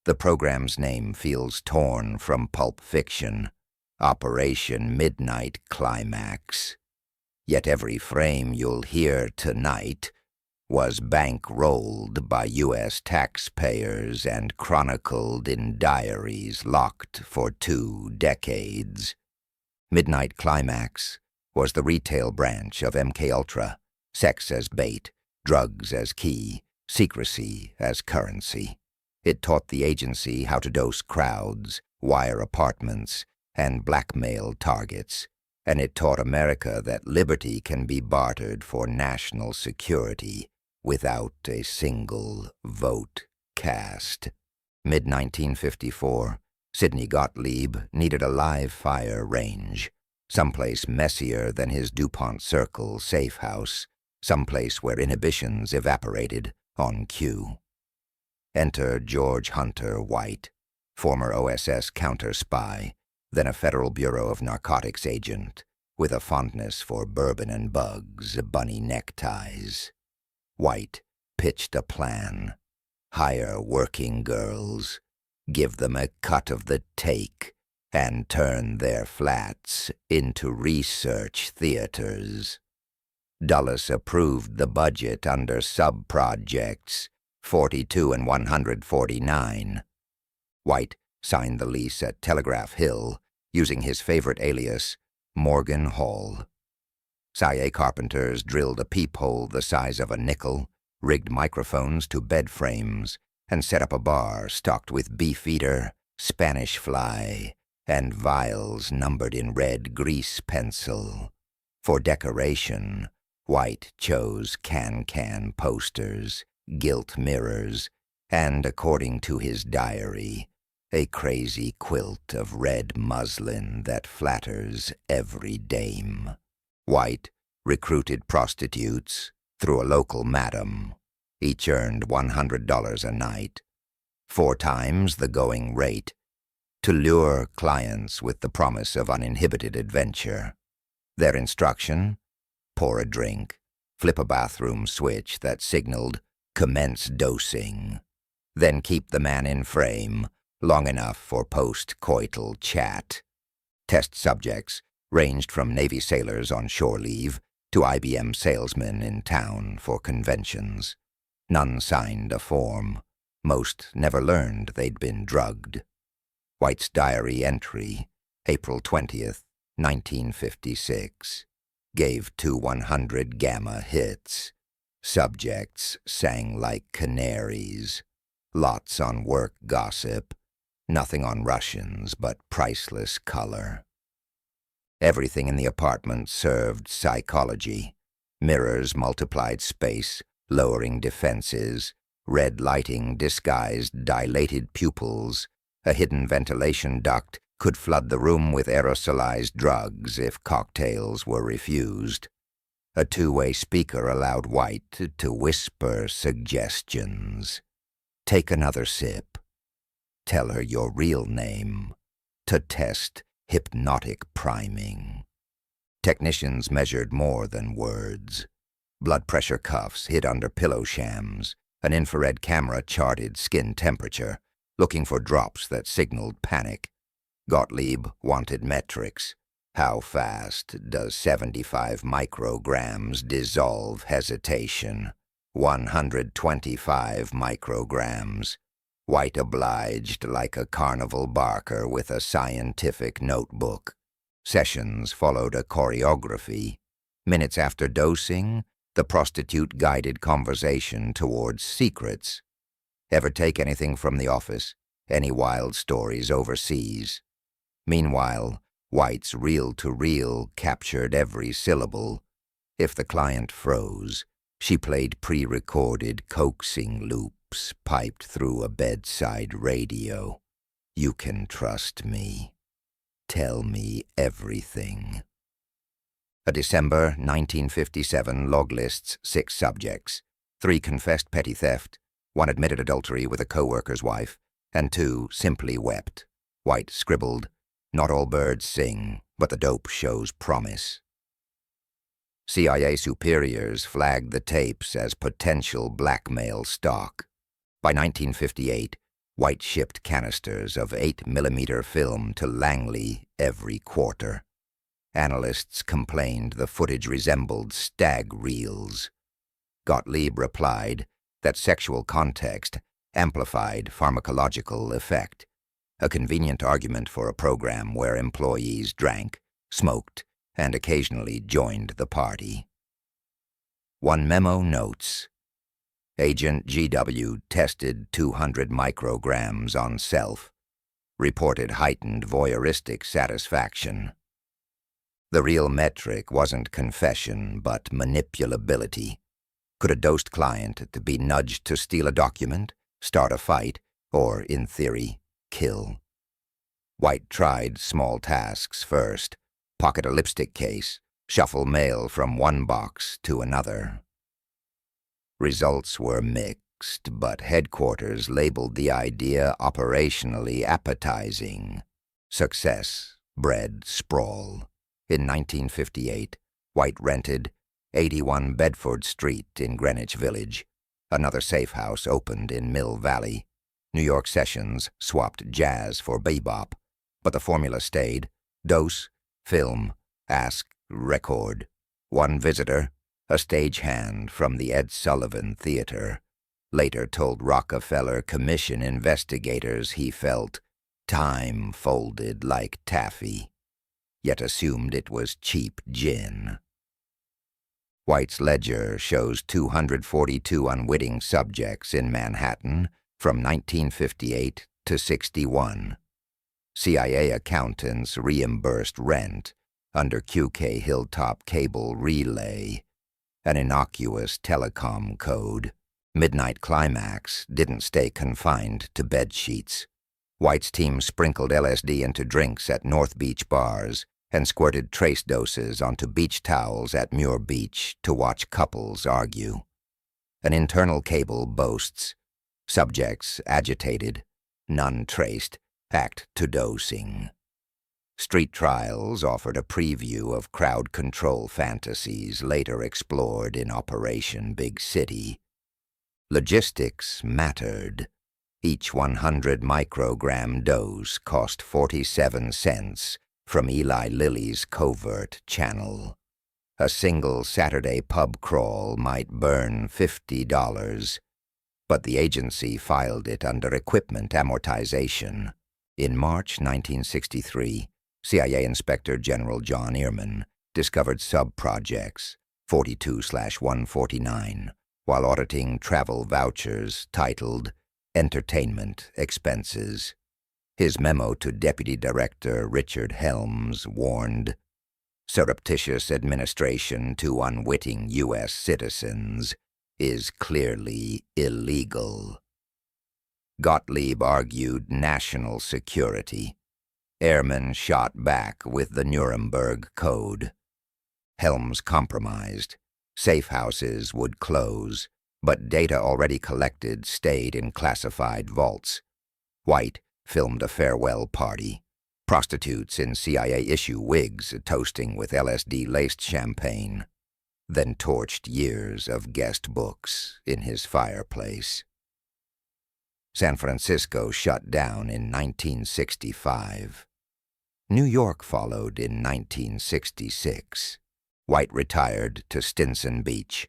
A: The program's name feels torn from Pulp Fiction, Operation Midnight Climax. Yet every frame you'll hear tonight was bankrolled by U.S. taxpayers and chronicled in diaries locked for 2 decades. Midnight Climax was the retail branch of MKUltra, sex as bait, drugs as key, secrecy as currency. It taught the agency how to dose crowds, wire apartments, and blackmail targets, and it taught America that liberty can be bartered for national security without a single vote cast. Mid-1954, Sidney Gottlieb needed a live-fire range, someplace messier than his DuPont Circle safe house, someplace where inhibitions evaporated on cue. Enter George Hunter White, former OSS counter-spy, then a Federal Bureau of Narcotics agent, with a fondness for bourbon and bugs, bunny neckties. White pitched a plan. Hire working girls, give them a cut of the take, and turn their flats into research theaters. Dulles approved the budget under sub-projects 42 and 149. White signed the lease at Telegraph Hill, using his favorite alias, Morgan Hall. CIA carpenters drilled a peephole the size of a nickel, rigged microphones to bed frames, and set up a bar stocked with beefeater, Spanish fly, and vials numbered in red grease pencil. For decoration, White chose can-can posters, gilt mirrors, and, according to his diary, a crazy quilt of red muslin that flatters every dame. White recruited prostitutes through a local madam. Each earned $100 a night, 4 times the going rate, to lure clients with the promise of uninhibited adventure. Their instruction? Pour a drink, flip a bathroom switch that signaled commence dosing, then keep the man in frame long enough for post-coital chat. Test subjects ranged from Navy sailors on shore leave to IBM salesmen in town for conventions. None signed a form. Most never learned they'd been drugged. White's diary entry, April 20th, 1956, gave 100 gamma hits. Subjects sang like canaries. Lots on work gossip. Nothing on Russians but priceless color. Everything in the apartment served psychology. Mirrors multiplied space, lowering defenses. Red lighting disguised dilated pupils. A hidden ventilation duct could flood the room with aerosolized drugs if cocktails were refused. A 2-way speaker allowed White to whisper suggestions. Take another sip. Tell her your real name. To test hypnotic priming. Technicians measured more than words. Blood pressure cuffs hid under pillow shams. An infrared camera charted skin temperature, looking for drops that signaled panic. Gottlieb wanted metrics. How fast does 75 micrograms dissolve hesitation? 125 micrograms. White obliged like a carnival barker with a scientific notebook. Sessions followed a choreography. Minutes after dosing, the prostitute guided conversation towards secrets. Ever take anything from the office? Any wild stories overseas? Meanwhile, White's reel-to-reel captured every syllable. If the client froze, she played pre-recorded coaxing loops piped through a bedside radio. You can trust me. Tell me everything. A December 1957 log lists 6 subjects. 3 confessed petty theft, 1 admitted adultery with a co-worker's wife, and 2 simply wept. White scribbled, "Not all birds sing, but the dope shows promise." CIA superiors flagged the tapes as potential blackmail stock. By 1958, White shipped canisters of 8mm film to Langley every quarter. Analysts complained the footage resembled stag reels. Gottlieb replied that sexual context amplified pharmacological effect, a convenient argument for a program where employees drank, smoked, and occasionally joined the party. One memo notes, Agent GW tested 200 micrograms on self, reported heightened voyeuristic satisfaction. The real metric wasn't confession, but manipulability. Could a dosed client be nudged to steal a document, start a fight, or, in theory, kill? White tried small tasks first, pocket a lipstick case, shuffle mail from one box to another. Results were mixed, but headquarters labeled the idea operationally appetizing. Success bred sprawl. In 1958, White rented 81 Bedford Street in Greenwich Village. Another safe house opened in Mill Valley. New York sessions swapped jazz for bebop, but the formula stayed: dose, film, ask, record. One visitor, a stagehand from the Ed Sullivan Theater, later told Rockefeller Commission investigators he felt Time folded like taffy, yet assumed it was cheap gin. White's ledger shows 242 unwitting subjects in Manhattan from 1958 to 61. CIA accountants reimbursed rent under QK Hilltop Cable Relay, an innocuous telecom code. Midnight Climax didn't stay confined to bedsheets. White's team sprinkled LSD into drinks at North Beach bars and squirted trace doses onto beach towels at Muir Beach to watch couples argue. An internal cable boasts, subjects agitated, none traced, act to dosing. Street trials offered a preview of crowd control fantasies later explored in Operation Big City. Logistics mattered. Each 100 microgram dose cost 47 cents from Eli Lilly's covert channel. A single Saturday pub crawl might burn $50, but the agency filed it under equipment amortization. In March 1963, CIA Inspector General John Ehrman discovered sub-projects 42/149 while auditing travel vouchers titled Entertainment Expenses. His memo to Deputy Director Richard Helms warned, surreptitious administration to unwitting U.S. citizens is clearly illegal. Gottlieb argued national security. Ehrman shot back with the Nuremberg Code. Helms compromised. Safe houses would close, but data already collected stayed in classified vaults. White filmed a farewell party. Prostitutes in CIA-issue wigs toasting with LSD-laced champagne, then torched years of guest books in his fireplace. San Francisco shut down in 1965. New York followed in 1966. White retired to Stinson Beach,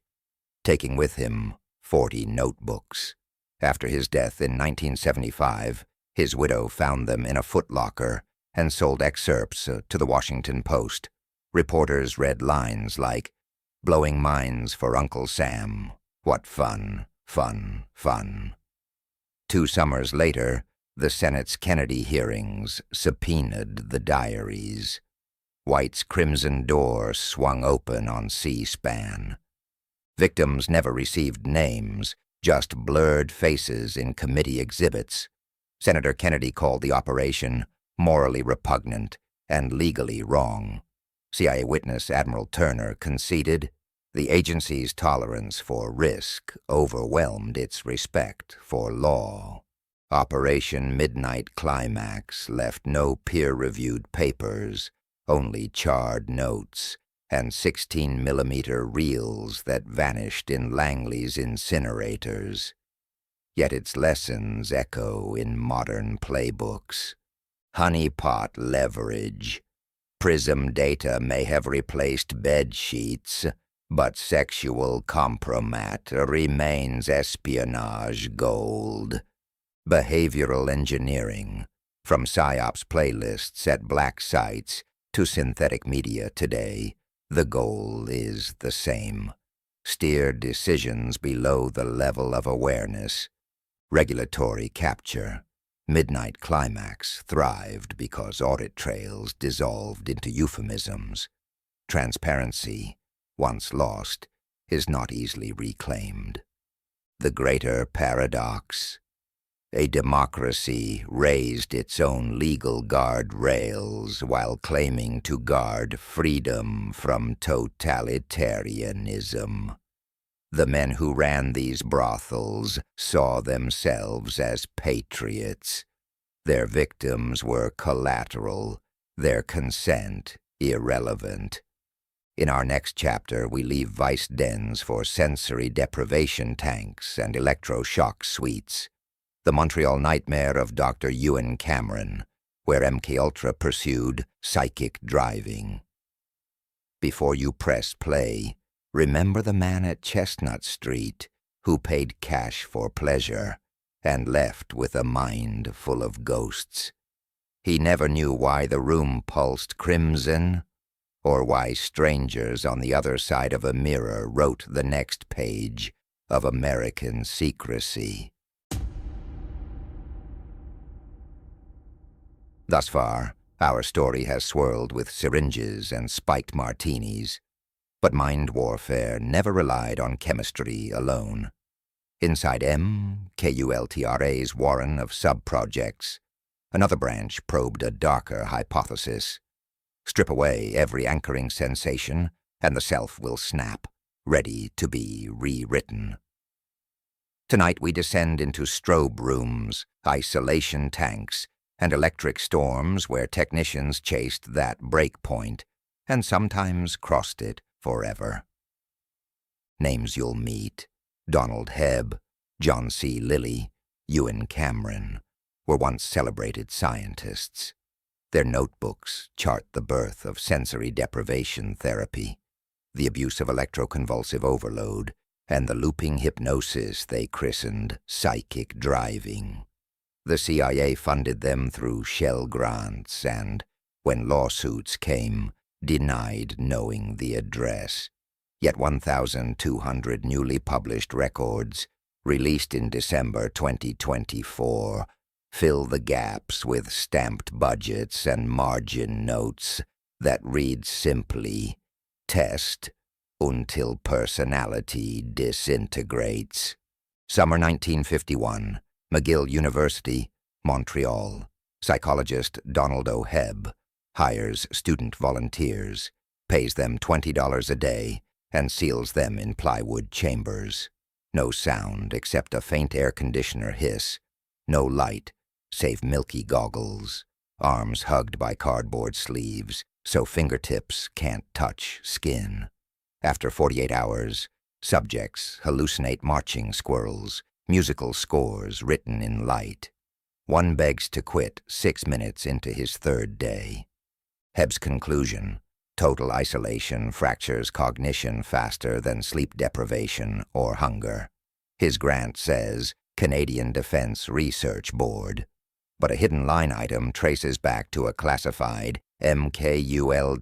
A: taking with him 40 notebooks. After his death in 1975, his widow found them in a footlocker and sold excerpts to the Washington Post. Reporters read lines like, "Blowing minds for Uncle Sam. What fun, fun, fun." 2 summers later, the Senate's Kennedy hearings subpoenaed the diaries. White's crimson door swung open on C-SPAN. Victims never received names, just blurred faces in committee exhibits. Senator Kennedy called the operation morally repugnant and legally wrong. CIA witness Admiral Turner conceded the agency's tolerance for risk overwhelmed its respect for law. Operation Midnight Climax left no peer-reviewed papers, only charred notes and 16mm reels that vanished in Langley's incinerators. Yet its lessons echo in modern playbooks. Honeypot leverage. Prism data may have replaced bed sheets, but sexual compromat remains espionage gold. Behavioral engineering, from PSYOPs playlists at black sites to synthetic media today, the goal is the same. Steer decisions below the level of awareness. Regulatory capture. Midnight Climax thrived because audit trails dissolved into euphemisms. Transparency, once lost, is not easily reclaimed. The greater paradox. A democracy raised its own legal guardrails while claiming to guard freedom from totalitarianism. The men who ran these brothels saw themselves as patriots. Their victims were collateral, their consent irrelevant. In our next chapter, we leave vice dens for sensory deprivation tanks and electroshock suites. The Montreal nightmare of Dr. Ewan Cameron, where MKUltra pursued psychic driving. Before you press play, remember the man at Chestnut Street who paid cash for pleasure and left with a mind full of ghosts. He never knew why the room pulsed crimson, or why strangers on the other side of a mirror wrote the next page of American secrecy. Thus far, our story has swirled with syringes and spiked martinis, but mind warfare never relied on chemistry alone. Inside MKULTRA's warren of sub-projects, another branch probed a darker hypothesis. Strip away every anchoring sensation, and the self will snap, ready to be rewritten. Tonight we descend into strobe rooms, isolation tanks, and electric storms where technicians chased that break point, and sometimes crossed it forever. Names you'll meet: Donald Hebb, John C. Lilly, Ewan Cameron, were once celebrated scientists. Their notebooks chart the birth of sensory deprivation therapy, the abuse of electroconvulsive overload, and the looping hypnosis they christened psychic driving. The CIA funded them through Shell grants and, when lawsuits came, denied knowing the address. Yet 1,200 newly published records, released in December 2024, fill the gaps with stamped budgets and margin notes that read simply, "Test until personality disintegrates." Summer 1951, McGill University, Montreal. Psychologist Donald O. Hebb hires student volunteers, pays them $20 a day, and seals them in plywood chambers. No sound except a faint air conditioner hiss. No light save milky goggles, arms hugged by cardboard sleeves so fingertips can't touch skin. After 48 hours, subjects hallucinate marching squirrels, musical scores written in light. One begs to quit 6 minutes into his third day. Hebb's conclusion: total isolation fractures cognition faster than sleep deprivation or hunger. His grant says Canadian Defense Research Board, but a hidden line item traces back to a classified MKULTRA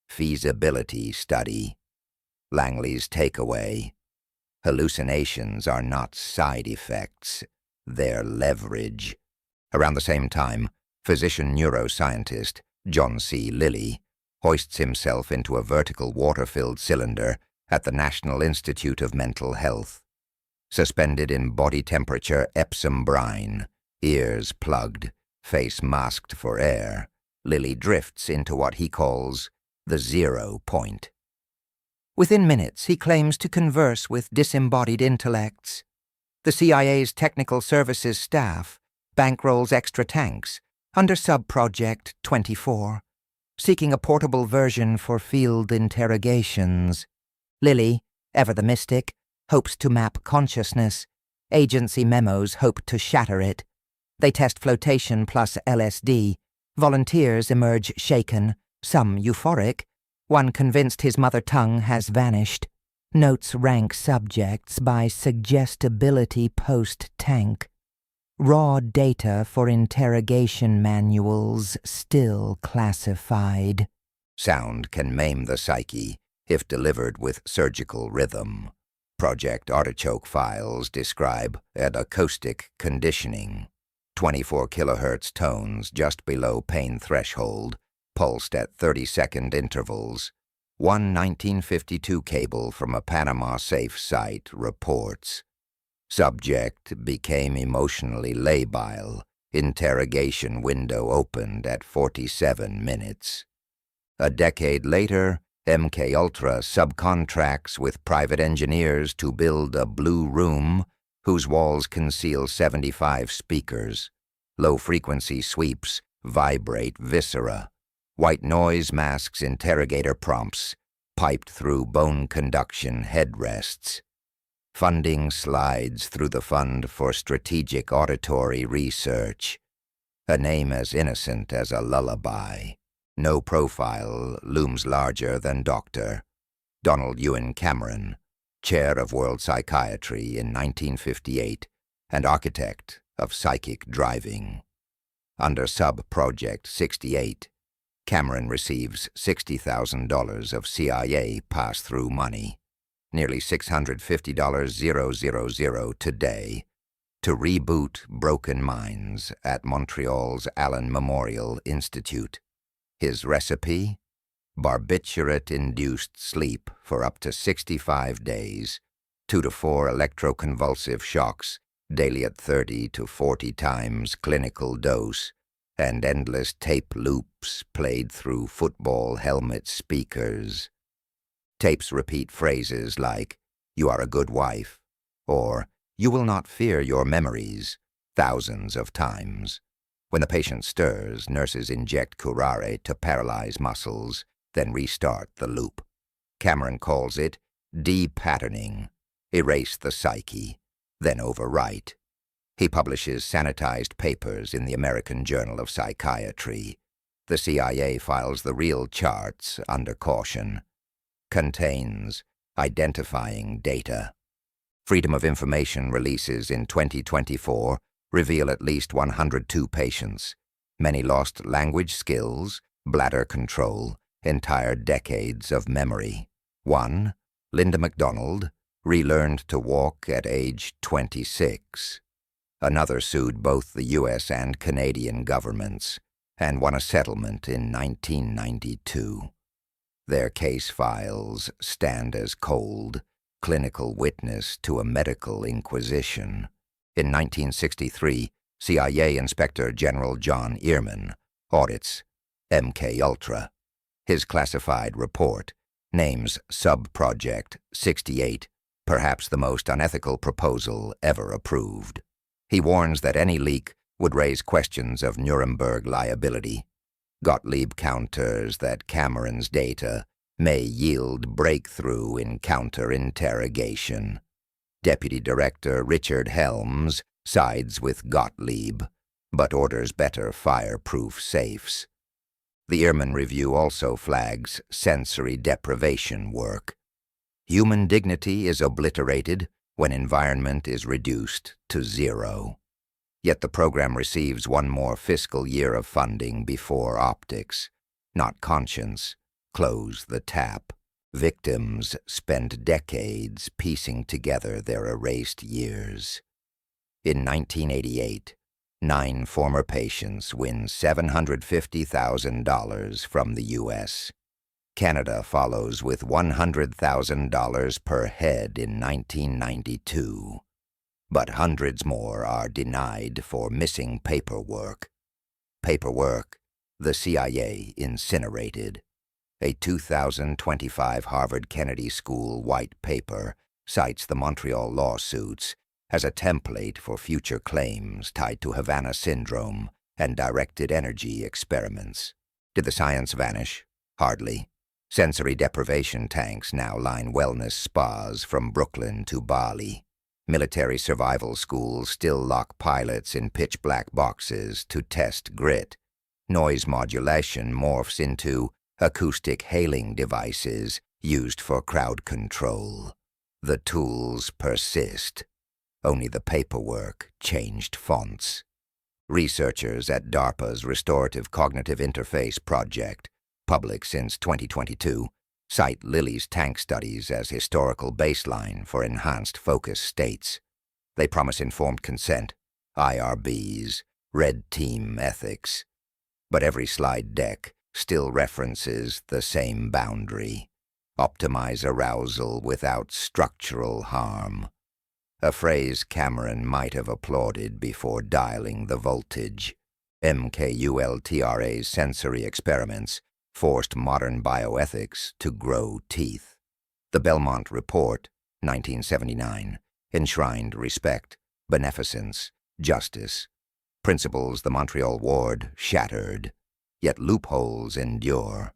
A: feasibility study. Langley's takeaway: hallucinations are not side effects, they're leverage. Around the same time, physician neuroscientist John C. Lilly hoists himself into a vertical water-filled cylinder at the National Institute of Mental Health. Suspended in body-temperature Epsom brine, ears plugged, face masked for air, Lilly drifts into what he calls the 0 point. Within minutes, he claims to converse with disembodied intellects. The CIA's technical services staff bankrolls extra tanks under Sub-Project 24, seeking a portable version for field interrogations. Lilly, ever the mystic, hopes to map consciousness. Agency memos hope to shatter it. They test flotation plus LSD. Volunteers emerge shaken, some euphoric. One convinced his mother tongue has vanished. Notes rank subjects by suggestibility post-tank. Raw data for interrogation manuals still classified. Sound can maim the psyche if delivered with surgical rhythm. Project Artichoke files describe an acoustic conditioning. 24 kilohertz tones just below pain threshold, pulsed at 30-second intervals. One 1952 cable from a Panama safe site reports. Subject became emotionally labile. Interrogation window opened at 47 minutes. A decade later, MK Ultra subcontracts with private engineers to build a blue room whose walls conceal 75 speakers. Low-frequency sweeps vibrate viscera. White noise masks interrogator prompts, piped through bone conduction headrests. Funding slides through the Fund for Strategic Auditory Research. A name as innocent as a lullaby. No profile looms larger than Dr. Donald Ewan Cameron, chair of World Psychiatry in 1958 and architect of psychic driving. Under Sub-Project 68, Cameron receives $60,000 of CIA pass-through money, nearly $650,000 today, to reboot broken minds at Montreal's Allen Memorial Institute. His recipe? Barbiturate-induced sleep for up to 65 days, 2 to 4 electroconvulsive shocks, daily at 30 to 40 times clinical dose, and endless tape loops played through football helmet speakers. Tapes repeat phrases like, "You are a good wife," or "You will not fear your memories," thousands of times. When the patient stirs, nurses inject curare to paralyze muscles, then restart the loop. Cameron calls it de-patterning, erase the psyche, then overwrite. He publishes sanitized papers in the American Journal of Psychiatry. The CIA files the real charts under caution. Contains identifying data. Freedom of Information releases in 2024 reveal at least 102 patients. Many lost language skills, bladder control, entire decades of memory. One, Linda McDonald, relearned to walk at age 26. Another sued both the U.S. and Canadian governments and won a settlement in 1992. Their case files stand as cold, clinical witness to a medical inquisition. In 1963, CIA Inspector General John Ehrman audits MKUltra. His classified report names Sub-Project 68 perhaps the most unethical proposal ever approved. He warns that any leak would raise questions of Nuremberg liability. Gottlieb counters that Cameron's data may yield breakthrough in counter-interrogation. Deputy Director Richard Helms sides with Gottlieb, but orders better fireproof safes. The Ehrman Review also flags sensory deprivation work. Human dignity is obliterated when environment is reduced to zero. Yet the program receives one more fiscal year of funding before optics, not conscience. Close the tap. Victims spend decades piecing together their erased years. In 1988, 9 former patients win $750,000 from the U.S. Canada follows with $100,000 per head in 1992. But hundreds more are denied for missing paperwork. Paperwork the CIA incinerated. A 2025 Harvard Kennedy School white paper cites the Montreal lawsuits as a template for future claims tied to Havana syndrome and directed energy experiments. Did the science vanish? Hardly. Sensory deprivation tanks now line wellness spas from Brooklyn to Bali. Military survival schools still lock pilots in pitch-black boxes to test grit. Noise modulation morphs into acoustic hailing devices used for crowd control. The tools persist. Only the paperwork changed fonts. Researchers at DARPA's Restorative Cognitive Interface project, public since 2022, cite Lilly's tank studies as historical baseline for enhanced focus states. They promise informed consent, IRBs, red team ethics. But every slide deck still references the same boundary: optimize arousal without structural harm. A phrase Cameron might have applauded before dialing the voltage. MKUltra's sensory experiments forced modern bioethics to grow teeth. The Belmont Report, 1979, enshrined respect, beneficence, justice, principles the Montreal ward shattered. Yet loopholes endure.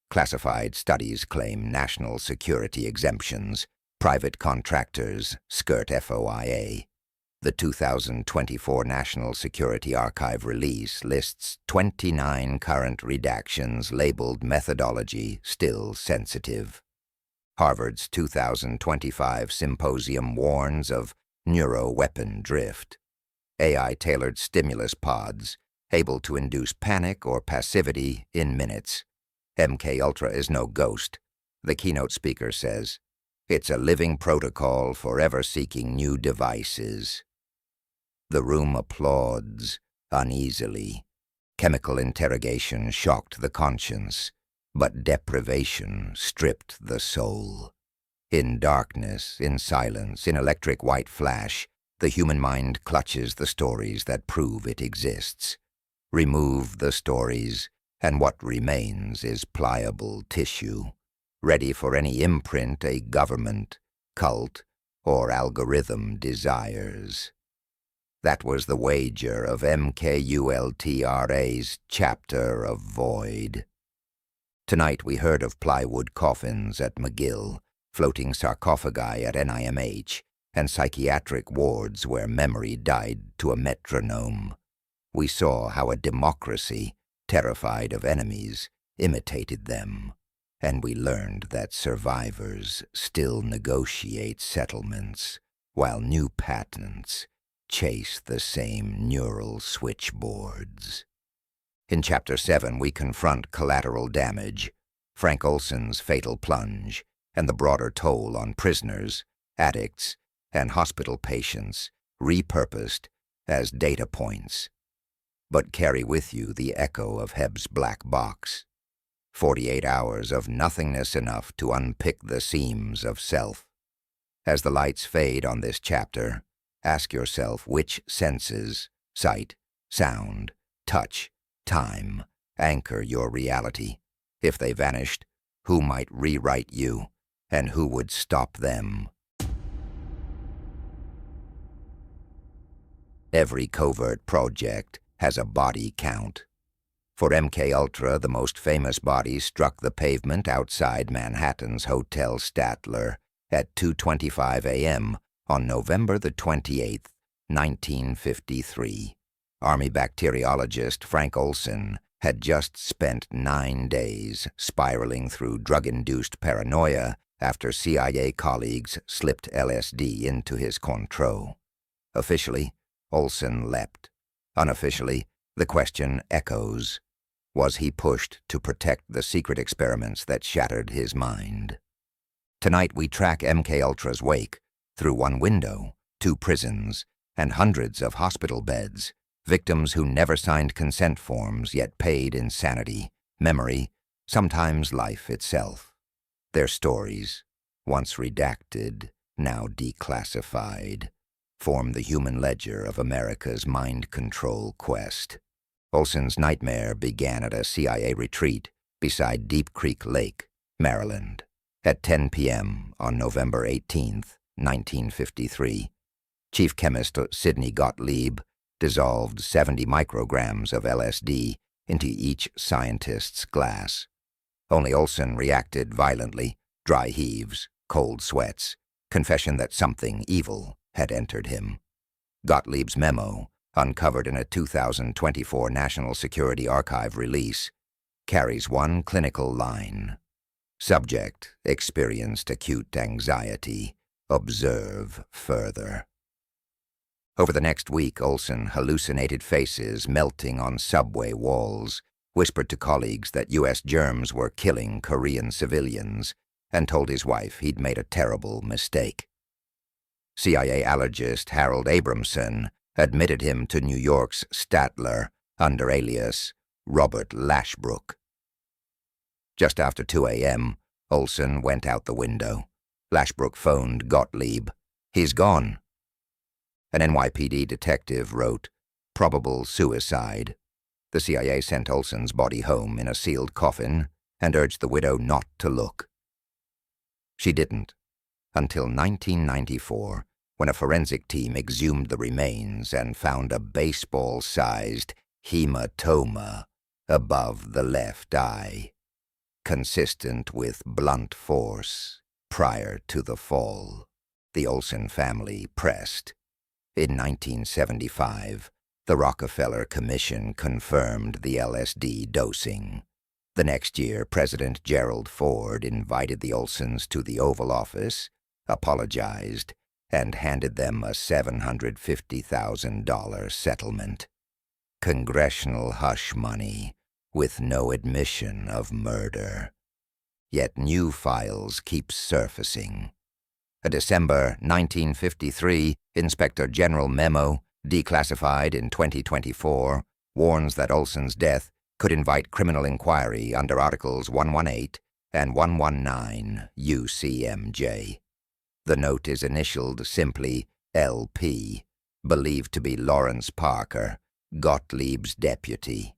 A: Classified studies claim national security exemptions. Private contractors skirt FOIA. The 2024 National Security Archive release lists 29 current redactions labeled methodology still sensitive. Harvard's 2025 symposium warns of neuroweapon drift. AI-tailored stimulus pods able to induce panic or passivity in minutes. MKUltra is no ghost. The keynote speaker says, "It's a living protocol forever seeking new devices." The room applauds uneasily. Chemical interrogation shocked the conscience, but deprivation stripped the soul. In darkness, in silence, in electric white flash, the human mind clutches the stories that prove it exists. Remove the stories, and what remains is pliable tissue, ready for any imprint a government, cult, or algorithm desires. That was the wager of MKUltra's chapter of Void. Tonight we heard of plywood coffins at McGill, floating sarcophagi at NIMH, and psychiatric wards where memory died to a metronome. We saw how a democracy, terrified of enemies, imitated them, and we learned that survivors still negotiate settlements, while new patents chase the same neural switchboards. In Chapter 7, we confront collateral damage, Frank Olson's fatal plunge, and the broader toll on prisoners, addicts, and hospital patients, repurposed as data points. But carry with you the echo of Heb's black box. 48 hours of nothingness enough to unpick the seams of self. As the lights fade on this chapter, ask yourself which senses, sight, sound, touch, time, anchor your reality. If they vanished, who might rewrite you, and who would stop them? Every covert project has a body count. For MKUltra, the most famous body struck the pavement outside Manhattan's Hotel Statler at 2:25 a.m. on November the 28th, 1953. Army bacteriologist Frank Olson had just spent 9 days spiraling through drug-induced paranoia after CIA colleagues slipped LSD into his Cointreau. Officially, Olson leapt. Unofficially, the question echoes. Was he pushed to protect the secret experiments that shattered his mind? Tonight we track MKUltra's wake through one window, 2 prisons, and hundreds of hospital beds, victims who never signed consent forms yet paid insanity, memory, sometimes life itself. Their stories, once redacted, now declassified, form the human ledger of America's mind control quest. Olson's nightmare began at a CIA retreat beside Deep Creek Lake, Maryland, at 10 p.m. on November 18, 1953. Chief Chemist Sidney Gottlieb dissolved 70 micrograms of LSD into each scientist's glass. Only Olson reacted violently, dry heaves, cold sweats, confession that something evil had entered him. Gottlieb's memo, uncovered in a 2024 National Security Archive release, carries one clinical line. Subject experienced acute anxiety. Observe further. Over the next week, Olson hallucinated faces melting on subway walls, whispered to colleagues that U.S. germs were killing Korean civilians, and told his wife he'd made a terrible mistake. CIA allergist Harold Abramson admitted him to New York's Statler under alias Robert Lashbrook. Just after 2 a.m., Olson went out the window. Lashbrook phoned Gottlieb. "He's gone." An NYPD detective wrote, "Probable suicide." The CIA sent Olson's body home in a sealed coffin and urged the widow not to look. She didn't, until 1994, when a forensic team exhumed the remains and found a baseball-sized hematoma above the left eye, consistent with blunt force prior to the fall. The Olson family pressed. In 1975, the Rockefeller Commission confirmed the LSD dosing. The next year, President Gerald Ford invited the Olsons to the Oval Office, apologized, and handed them a $750,000 settlement. congressional hush money with no admission of murder. Yet new files keep surfacing. A December 1953 Inspector General memo, declassified in 2024, warns that Olson's death could invite criminal inquiry under Articles 118 and 119 UCMJ. The note is initialed simply LP, believed to be Lawrence Parker, Gottlieb's deputy.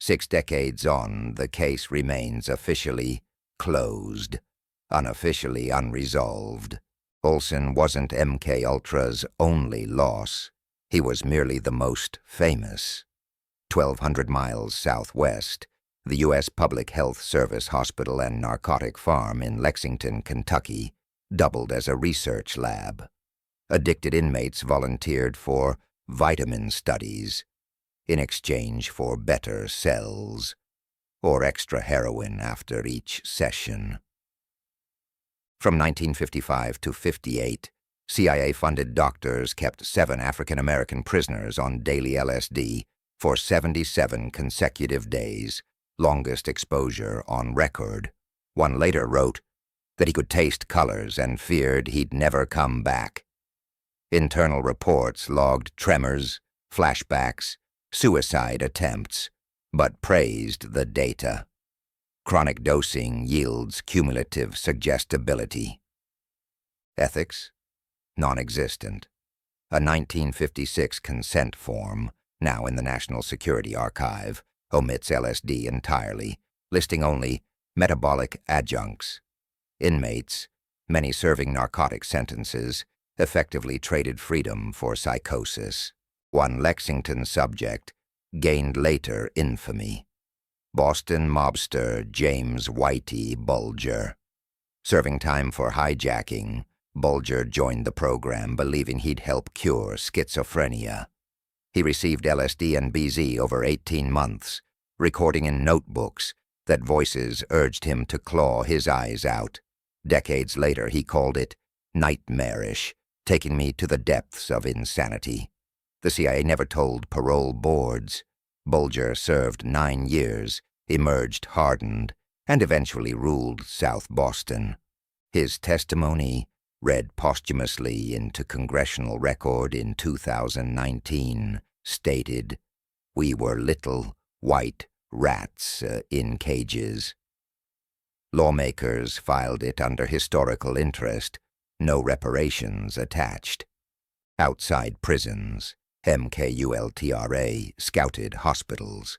A: 6 decades on, the case remains officially closed, unofficially unresolved. Olson wasn't MK Ultra's only loss. He was merely the most famous. 1,200 miles southwest, the U.S. Public Health Service Hospital and Narcotic Farm in Lexington, Kentucky, doubled as a research lab. Addicted inmates volunteered for vitamin studies in exchange for better cells or extra heroin after each session. From 1955 to 58, CIA-funded doctors kept 7 African-American prisoners on daily LSD for 77 consecutive days, longest exposure on record. One later wrote that he could taste colors and feared he'd never come back. Internal reports logged tremors, flashbacks, suicide attempts, but praised the data. Chronic dosing yields cumulative suggestibility. Ethics? Non-existent. A 1956 consent form, now in the National Security Archive, omits LSD entirely, listing only metabolic adjuncts. Inmates, many serving narcotic sentences, effectively traded freedom for psychosis. One Lexington subject gained later infamy. Boston mobster James Whitey Bulger. Serving time for hijacking, Bulger joined the program believing he'd help cure schizophrenia. He received LSD and BZ over 18 months, recording in notebooks that voices urged him to claw his eyes out. Decades later, he called it nightmarish, taking me to the depths of insanity. The CIA never told parole boards. Bulger served 9 years, emerged hardened, and eventually ruled South Boston. His testimony, read posthumously into congressional record in 2019, stated, "We were little white rats in cages." Lawmakers filed it under historical interest, no reparations attached. Outside prisons, MKULTRA scouted hospitals.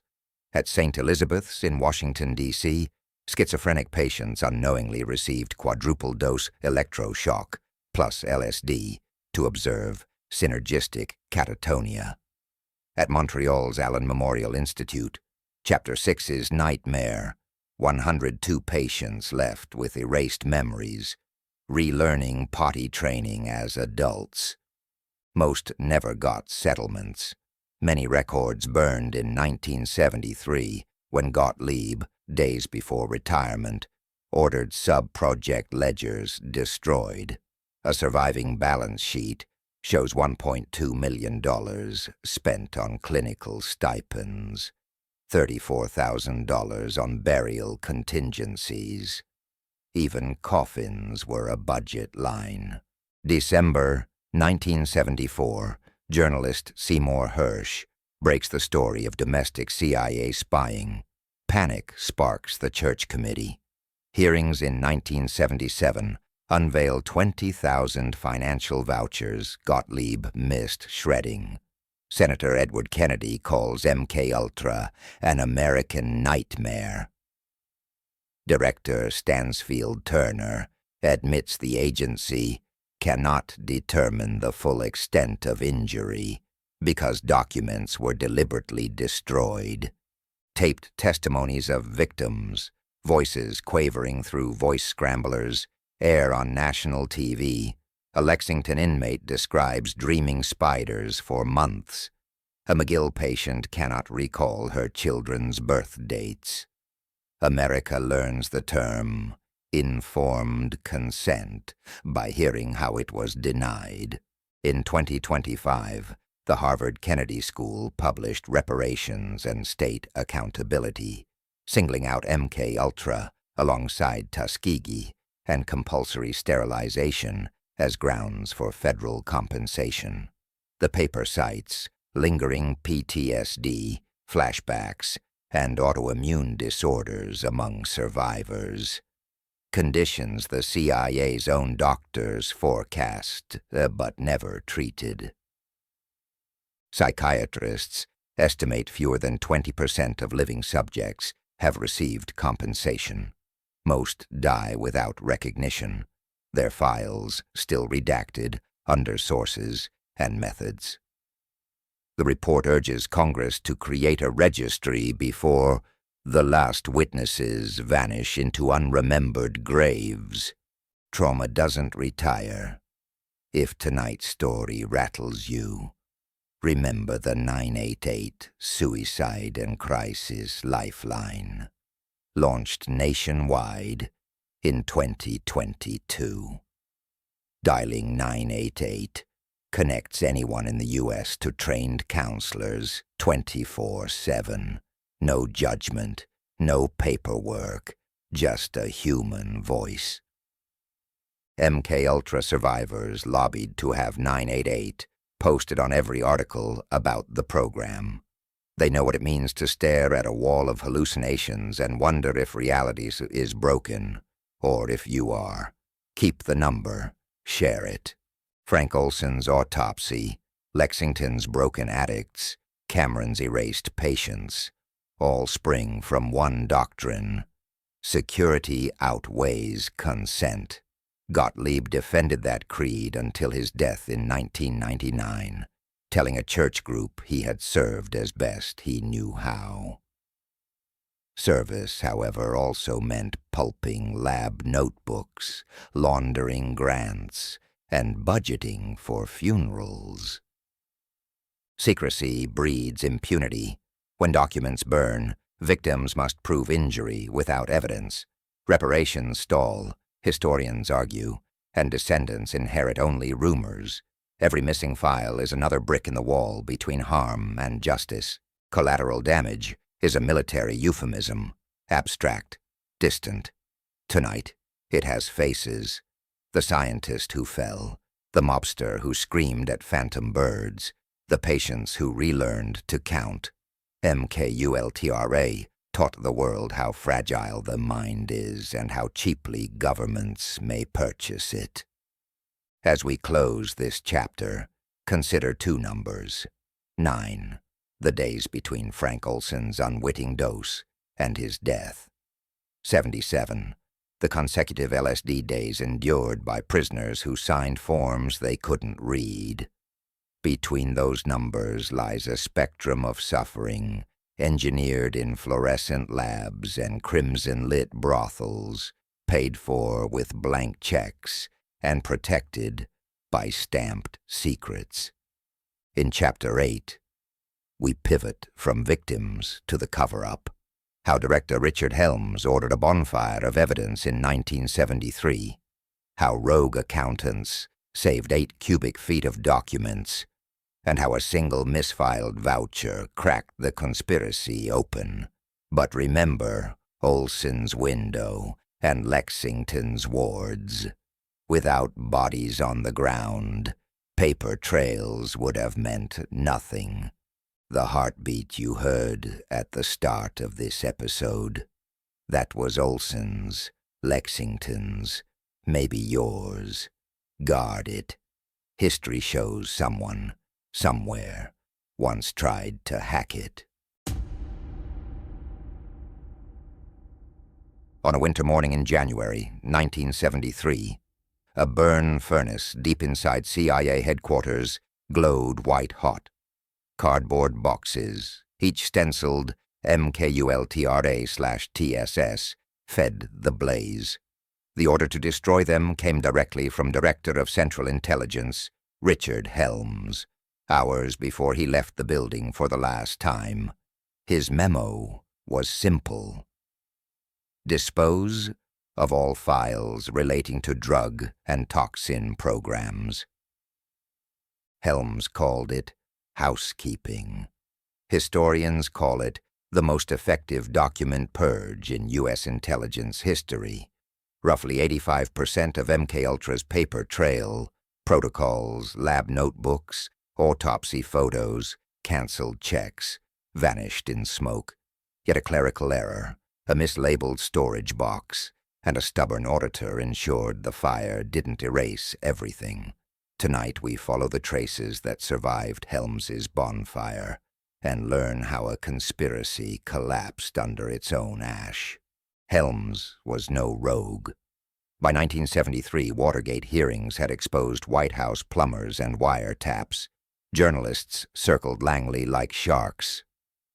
A: At St. Elizabeth's in Washington, D.C., schizophrenic patients unknowingly received quadruple-dose electroshock plus LSD to observe synergistic catatonia. At Montreal's Allen Memorial Institute, Chapter 6's Nightmare, 102 patients left with erased memories, relearning potty training as adults. Most never got settlements. Many records burned in 1973 when Gottlieb, days before retirement, ordered sub-project ledgers destroyed. A surviving balance sheet shows $1.2 million spent on clinical stipends, $34,000 on burial contingencies. Even coffins were a budget line. December 1974, journalist Seymour Hersh breaks the story of domestic CIA spying. Panic sparks the Church Committee. Hearings in 1977 unveil 20,000 financial vouchers Gottlieb missed shredding. Senator Edward Kennedy calls MK Ultra an American nightmare. Director Stansfield Turner admits the agency cannot determine the full extent of injury because documents were deliberately destroyed. Taped testimonies of victims, voices quavering through voice scramblers, air on national TV. A Lexington inmate describes dreaming spiders for months. A McGill patient cannot recall her children's birth dates. America learns the term informed consent by hearing how it was denied. In 2025, The Harvard Kennedy School published Reparations and State Accountability, singling out MK Ultra alongside Tuskegee and compulsory sterilization as grounds for federal compensation. The paper cites lingering PTSD, flashbacks, and autoimmune disorders among survivors, conditions the CIA's own doctors forecast but never treated. Psychiatrists estimate fewer than 20% of living subjects have received compensation. Most die without recognition, their files still redacted under sources and methods. The report urges Congress to create a registry before the last witnesses vanish into unremembered graves. Trauma doesn't retire. If tonight's story rattles you, remember the 988 Suicide and Crisis Lifeline, launched nationwide in 2022. Dialing 988 connects anyone in the U.S. to trained counselors 24/7. No judgment, no paperwork, just a human voice. MK Ultra survivors lobbied to have 988 posted on every article about the program. They know what it means to stare at a wall of hallucinations and wonder if reality is broken, or if you are. Keep the number. Share it. Frank Olson's autopsy, Lexington's broken addicts, Cameron's erased patients, all spring from one doctrine: security outweighs consent. Gottlieb defended that creed until his death in 1999, telling a church group he had served as best he knew how. Service, however, also meant pulping lab notebooks, laundering grants, and budgeting for funerals. Secrecy breeds impunity. When documents burn, victims must prove injury without evidence. Reparations stall, historians argue, and descendants inherit only rumors. Every missing file is another brick in the wall between harm and justice. Collateral damage is a military euphemism, abstract, distant. Tonight, it has faces. The scientist who fell, the mobster who screamed at phantom birds, the patients who relearned to count. MKULTRA taught the world how fragile the mind is and how cheaply governments may purchase it. As we close this chapter, consider two numbers: 9, the days between Frank Olson's unwitting dose and his death; 77, the consecutive LSD days endured by prisoners who signed forms they couldn't read. Between those numbers lies a spectrum of suffering, engineered in fluorescent labs and crimson-lit brothels, paid for with blank checks and protected by stamped secrets. In Chapter 8, we pivot from victims to the cover-up. How director Richard Helms ordered a bonfire of evidence in 1973. How rogue accountants saved 8 cubic feet of documents, and how a single misfiled voucher cracked the conspiracy open. But remember Olson's window and Lexington's wards. Without bodies on the ground, paper trails would have meant nothing. The heartbeat you heard at the start of this episode, that was Olson's, Lexington's, maybe yours. Guard it. History shows someone, somewhere, once tried to hack it. On a winter morning in January 1973, a burn furnace deep inside CIA headquarters glowed white-hot. Cardboard boxes, each stenciled MKULTRA/TSS, fed the blaze. The order to destroy them came directly from Director of Central Intelligence, Richard Helms, hours before he left the building for the last time. His memo was simple: dispose of all files relating to drug and toxin programs. Helms called it housekeeping. Historians call it the most effective document purge in U.S. intelligence history. Roughly 85% of MKUltra's paper trail, protocols, lab notebooks, autopsy photos, canceled checks, vanished in smoke. Yet a clerical error, a mislabeled storage box, and a stubborn auditor ensured the fire didn't erase everything. Tonight we follow the traces that survived Helms's bonfire and learn how a conspiracy collapsed under its own ash. Helms was no rogue. By 1973, Watergate hearings had exposed White House plumbers and wiretaps. Journalists circled Langley like sharks.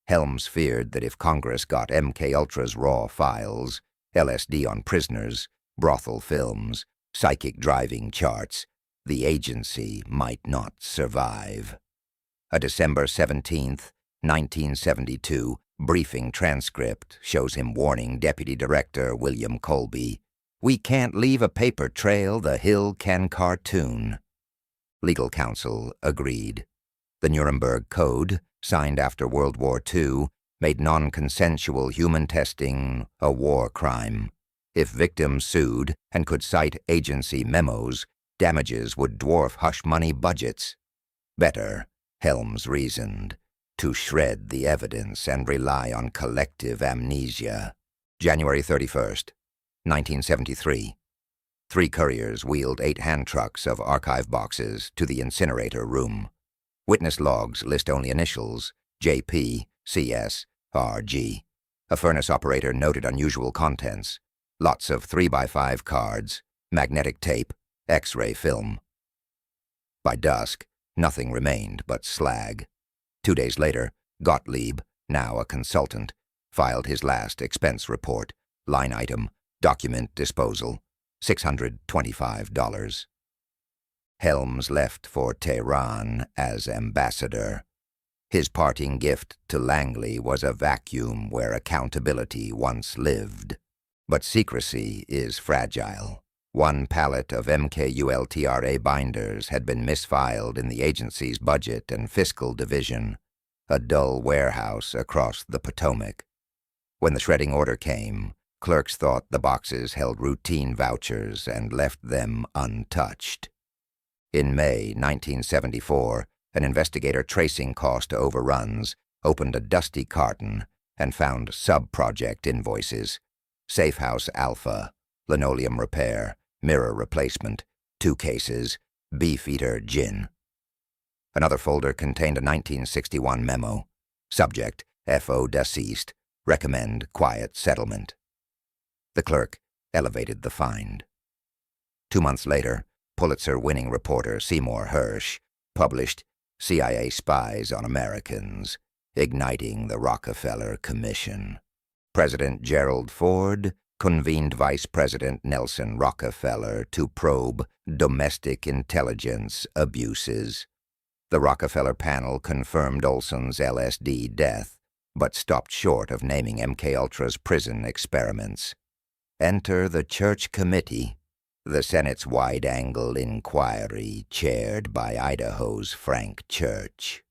A: Helms feared that if Congress got MKUltra's raw files, LSD on prisoners, brothel films, psychic driving charts, the agency might not survive. A December 17, 1972, briefing transcript shows him warning Deputy Director William Colby, "We can't leave a paper trail the Hill can cartoon." Legal counsel agreed. The Nuremberg Code, signed after World War II, made non-consensual human testing a war crime. If victims sued and could cite agency memos, damages would dwarf hush-money budgets. Better, Helms reasoned, to shred the evidence and rely on collective amnesia. January 31st, 1973. 3 couriers wheeled 8 hand trucks of archive boxes to the incinerator room. Witness logs list only initials, JP, CS, RG. A furnace operator noted unusual contents, lots of 3x5 cards, magnetic tape, X-ray film. By dusk, nothing remained but slag. 2 days later, Gottlieb, now a consultant, filed his last expense report, line item, document disposal, $625. Helms left for Tehran as ambassador. His parting gift to Langley was a vacuum where accountability once lived. But secrecy is fragile. 1 pallet of MKUltra binders had been misfiled in the agency's budget and fiscal division, a dull warehouse across the Potomac. When the shredding order came, clerks thought the boxes held routine vouchers and left them untouched. In May 1974, an investigator tracing cost overruns opened a dusty carton and found sub-project invoices: Safe House Alpha, linoleum repair, mirror replacement, 2 cases, Beefeater gin. Another folder contained a 1961 memo. Subject, F.O. deceased. Recommend quiet settlement. The clerk elevated the find. 2 months later, Pulitzer-winning reporter Seymour Hersh published CIA Spies on Americans, Igniting the Rockefeller Commission. President Gerald Ford convened Vice President Nelson Rockefeller to probe domestic intelligence abuses. The Rockefeller panel confirmed Olson's LSD death, but stopped short of naming MKUltra's prison experiments. Enter the Church Committee, the Senate's wide-angle inquiry chaired by Idaho's Frank Church.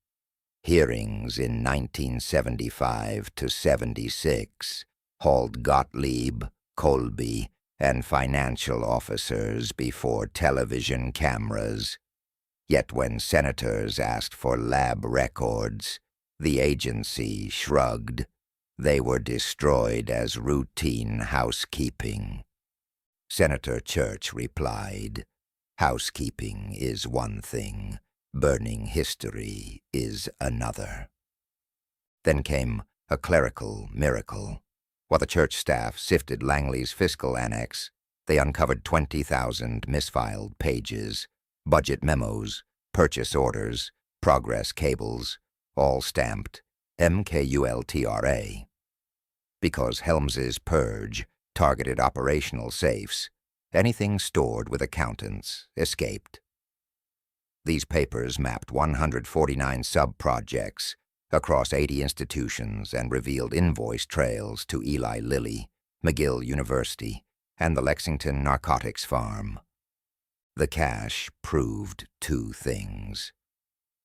A: Hearings in 1975 to 76 hauled Gottlieb, Colby, and financial officers before television cameras. Yet when senators asked for lab records, the agency shrugged. They were destroyed as routine housekeeping. Senator Church replied, "Housekeeping is one thing, burning history is another." Then came a clerical miracle. While the church staff sifted Langley's fiscal annex, they uncovered 20,000 misfiled pages, budget memos, purchase orders, progress cables, all stamped MKUltra. Because Helms's purge targeted operational safes, anything stored with accountants escaped. These papers mapped 149 sub-projects across 80 institutions and revealed invoice trails to Eli Lilly, McGill University, and the Lexington Narcotics Farm. The cache proved 2 things.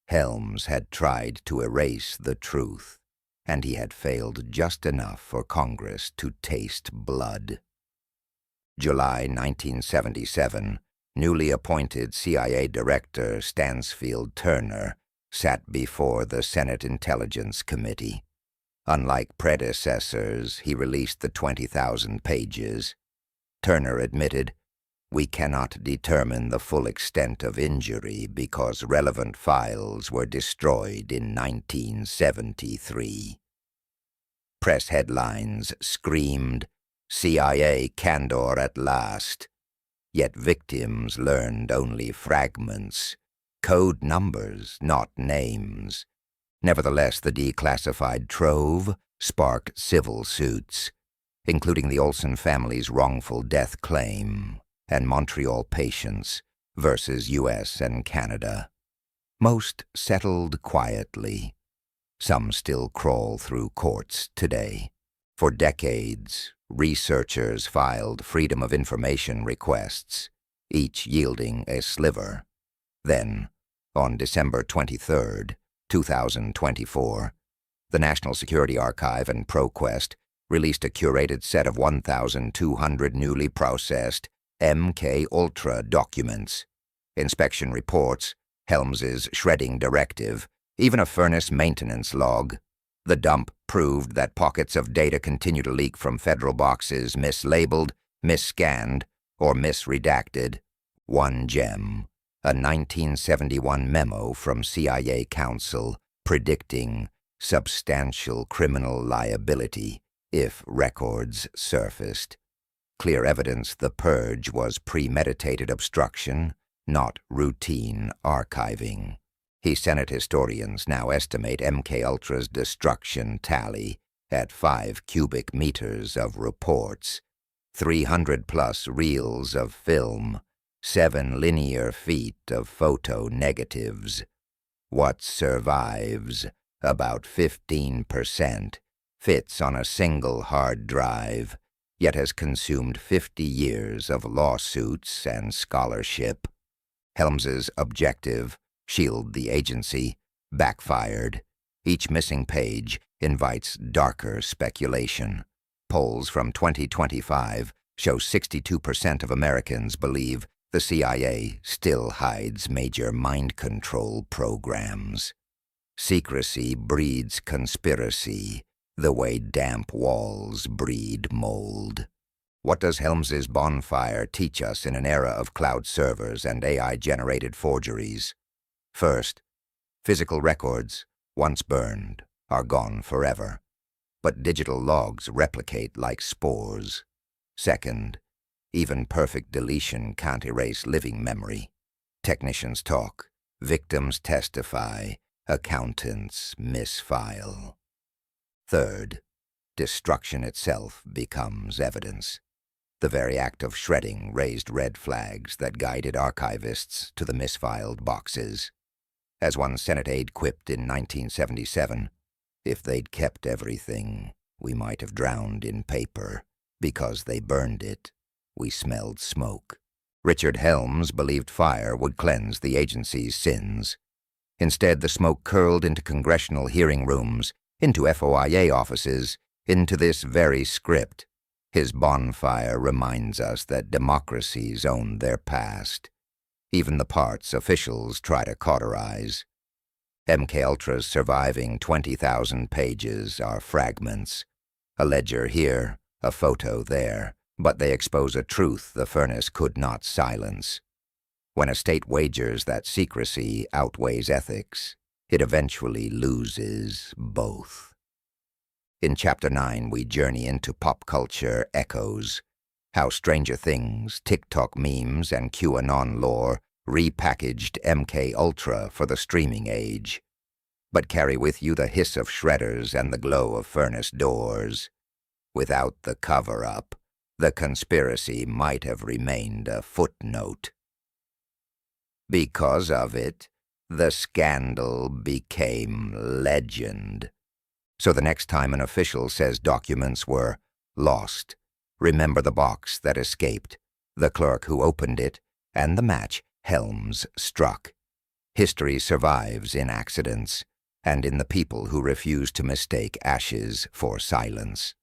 A: Helms had tried to erase the truth, and he had failed just enough for Congress to taste blood. July 1977, newly appointed CIA Director Stansfield Turner sat before the Senate Intelligence Committee. Unlike predecessors, he released the 20,000 pages. Turner admitted, "We cannot determine the full extent of injury because relevant files were destroyed in 1973. Press headlines screamed, "CIA candor at last," yet victims learned only fragments, code numbers, not names. Nevertheless, the declassified trove sparked civil suits, including the Olson family's wrongful death claim and Montreal patients versus U.S. and Canada. Most settled quietly. Some still crawl through courts today. For decades, researchers filed Freedom of Information requests, each yielding a sliver. Then, on December 23, 2024, the National Security Archive and ProQuest released a curated set of 1,200 newly processed MK Ultra documents, inspection reports, Helms's shredding directive, even a furnace maintenance log. The dump proved that pockets of data continue to leak from federal boxes mislabeled, misscanned, or misredacted. One gem, a 1971 memo from CIA counsel predicting substantial criminal liability if records surfaced. Clear evidence the purge was premeditated obstruction, not routine archiving. Senate historians now estimate MK Ultra's destruction tally at 5 cubic meters of reports, 300-plus reels of film, 7 linear feet of photo negatives. What survives, about 15%, fits on a single hard drive, yet has consumed 50 years of lawsuits and scholarship. Helms's objective, shield the agency, backfired. Each missing page invites darker speculation. Polls from 2025 show 62% of Americans believe the CIA still hides major mind control programs. Secrecy breeds conspiracy, the way damp walls breed mold. What does Helms's bonfire teach us in an era of cloud servers and AI-generated forgeries? First, physical records, once burned, are gone forever, but digital logs replicate like spores. Second, even perfect deletion can't erase living memory. Technicians talk, victims testify, accountants misfile. Third, destruction itself becomes evidence. The very act of shredding raised red flags that guided archivists to the misfiled boxes. As one Senate aide quipped in 1977, "If they'd kept everything, we might have drowned in paper. Because they burned it, we smelled smoke." Richard Helms believed fire would cleanse the agency's sins. Instead, the smoke curled into congressional hearing rooms, into FOIA offices, into this very script. His bonfire reminds us that democracies own their past, even the parts officials try to cauterize. MK Ultra's surviving 20,000 pages are fragments, a ledger here, a photo there, but they expose a truth the furnace could not silence. When a state wagers that secrecy outweighs ethics, it eventually loses both. In Chapter 9, we journey into pop culture echoes, how Stranger Things, TikTok memes, and QAnon lore repackaged MK Ultra for the streaming age. But carry with you the hiss of shredders and the glow of furnace doors. Without the cover-up, the conspiracy might have remained a footnote. Because of it, the scandal became legend. So the next time an official says documents were lost, remember the box that escaped, the clerk who opened it, and the match Helms struck. History survives in accidents and in the people who refuse to mistake ashes for silence.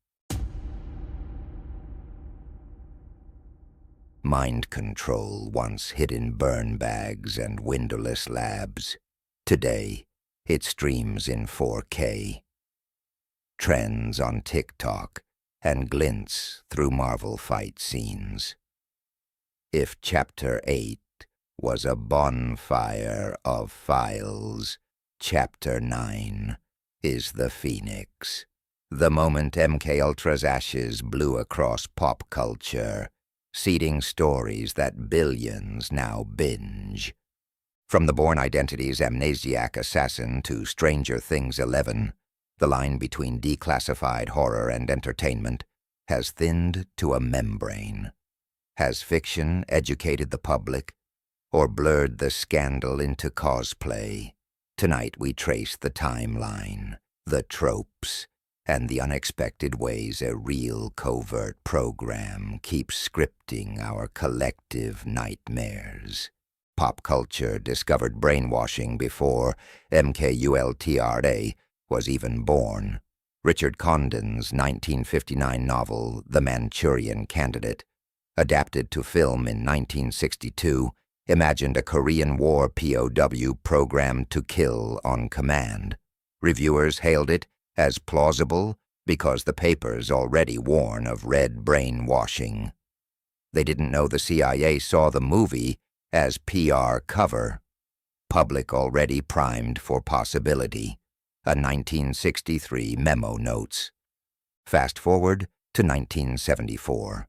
A: Mind control once hid in burn bags and windowless labs. Today, it streams in 4K. Trends on TikTok and glints through Marvel fight scenes. If Chapter 8 was a bonfire of files, Chapter 9 is the Phoenix. The moment MKUltra's ashes blew across pop culture, seeding stories that billions now binge. From the Bourne Identity's amnesiac assassin to Stranger Things 11, the line between declassified horror and entertainment has thinned to a membrane. Has fiction educated the public, or blurred the scandal into cosplay? Tonight we trace the timeline, the tropes, and the unexpected ways a real covert program keeps scripting our collective nightmares. Pop culture discovered brainwashing before MKUltra was even born. Richard Condon's 1959 novel, The Manchurian Candidate, adapted to film in 1962, imagined a Korean War POW programmed to kill on command. Reviewers hailed it as plausible because the papers already warn of red brainwashing. They didn't know the CIA saw the movie as PR cover. Public already primed for possibility. A 1963 memo notes. Fast forward to 1974.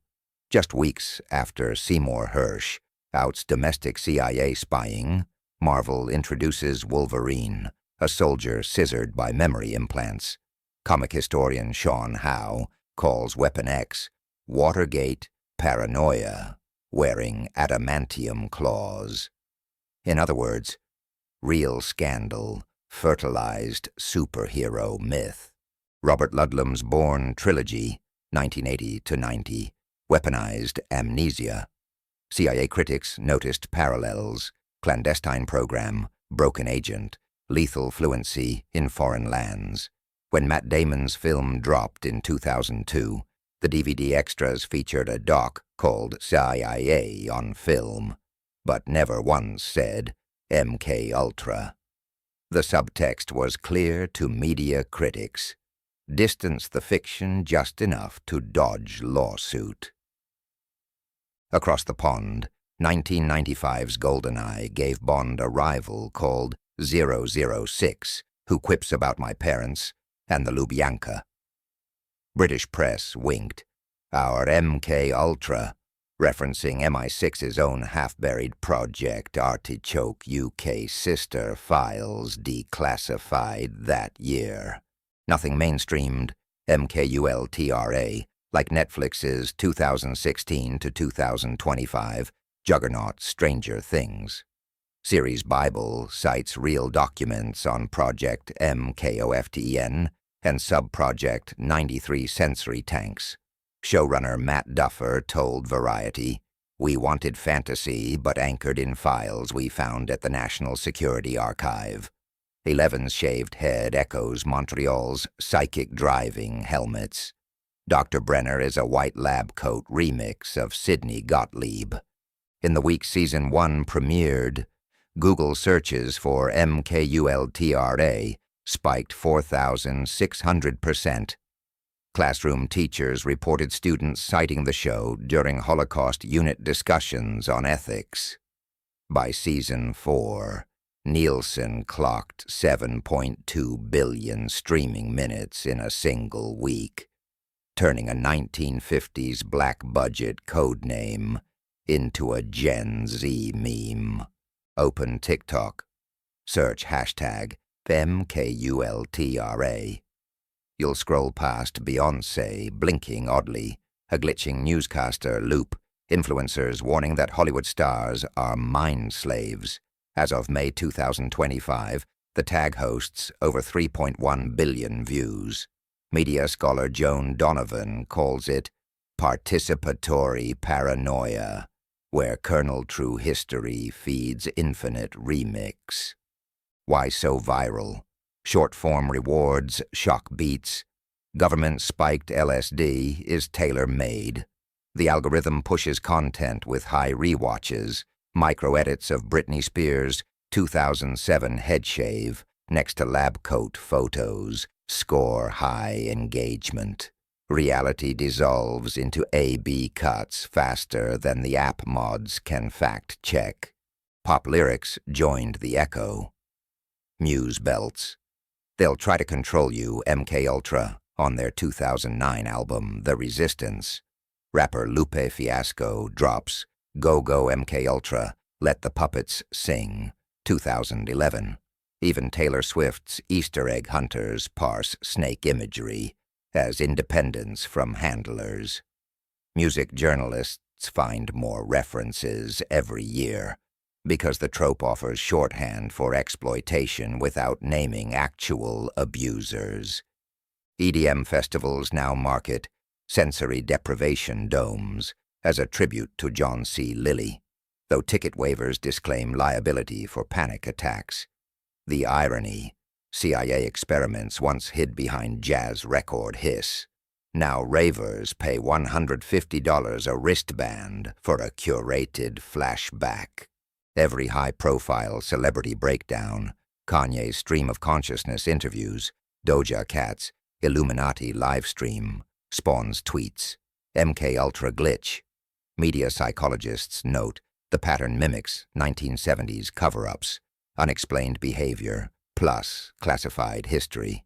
A: Just weeks after Seymour Hersh outs domestic CIA spying, Marvel introduces Wolverine, a soldier scissored by memory implants. Comic historian Sean Howe calls Weapon X Watergate paranoia, wearing adamantium claws. In other words, real scandal, fertilized superhero myth. Robert Ludlum's Bourne trilogy, 1980-90, weaponized amnesia. CIA critics noticed parallels: clandestine program, broken agent, lethal fluency in foreign lands. When Matt Damon's film dropped in 2002, the DVD extras featured a doc called CIA on Film, but never once said MKUltra. The subtext was clear to media critics: distance the fiction just enough to dodge lawsuit. Across the pond, 1995's GoldenEye gave Bond a rival called 006, who quips about my parents and the Lubyanka. British press winked. Our MKUltra, referencing MI6's own half-buried project Artichoke UK sister files declassified that year. Nothing mainstreamed MKUltra like Netflix's 2016 to 2025 juggernaut Stranger Things. Series Bible cites real documents on Project MKOFTEN and Sub-Project 93 sensory tanks. Showrunner Matt Duffer told Variety, "We wanted fantasy but anchored in files we found at the National Security Archive." Eleven's shaved head echoes Montreal's psychic driving helmets. Dr. Brenner is a white lab coat remix of Sidney Gottlieb. In the week Season 1 premiered, Google searches for MKUltra spiked 4,600%. Classroom teachers reported students citing the show during Holocaust unit discussions on ethics. By Season 4, Nielsen clocked 7.2 billion streaming minutes in a single week, turning a 1950s black-budget codename into a Gen Z meme. Open TikTok. Search hashtag MKUltra. You'll scroll past Beyoncé blinking oddly, a glitching newscaster loop, influencers warning that Hollywood stars are mind slaves. As of May 2025, the tag hosts over 3.1 billion views. Media scholar Joan Donovan calls it participatory paranoia, where kernel true history feeds infinite remix. Why so viral? Short-form rewards, shock beats. Government-spiked LSD is tailor-made. The algorithm pushes content with high rewatches, micro-edits of Britney Spears' 2007 head shave next to lab coat photos score high engagement. Reality dissolves into A/B cuts faster than the app mods can fact-check. Pop lyrics joined the echo. Muse belts. They'll try to control you, MKUltra, on their 2009 album, The Resistance. Rapper Lupe Fiasco drops Go Go MKUltra, Let the Puppets Sing, 2011. Even Taylor Swift's Easter egg hunters parse snake imagery as independence from handlers. Music journalists find more references every year because the trope offers shorthand for exploitation without naming actual abusers. EDM festivals now market sensory-deprivation domes as a tribute to John C. Lilly, though ticket waivers disclaim liability for panic attacks. The irony: CIA experiments once hid behind jazz record hiss. Now ravers pay $150 a wristband for a curated flashback. Every high-profile celebrity breakdown, Kanye's stream of consciousness interviews, Doja Cat's Illuminati livestream, spawns tweets, MKUltra glitch. Media psychologists note the pattern mimics 1970s cover-ups, unexplained behavior, plus classified history.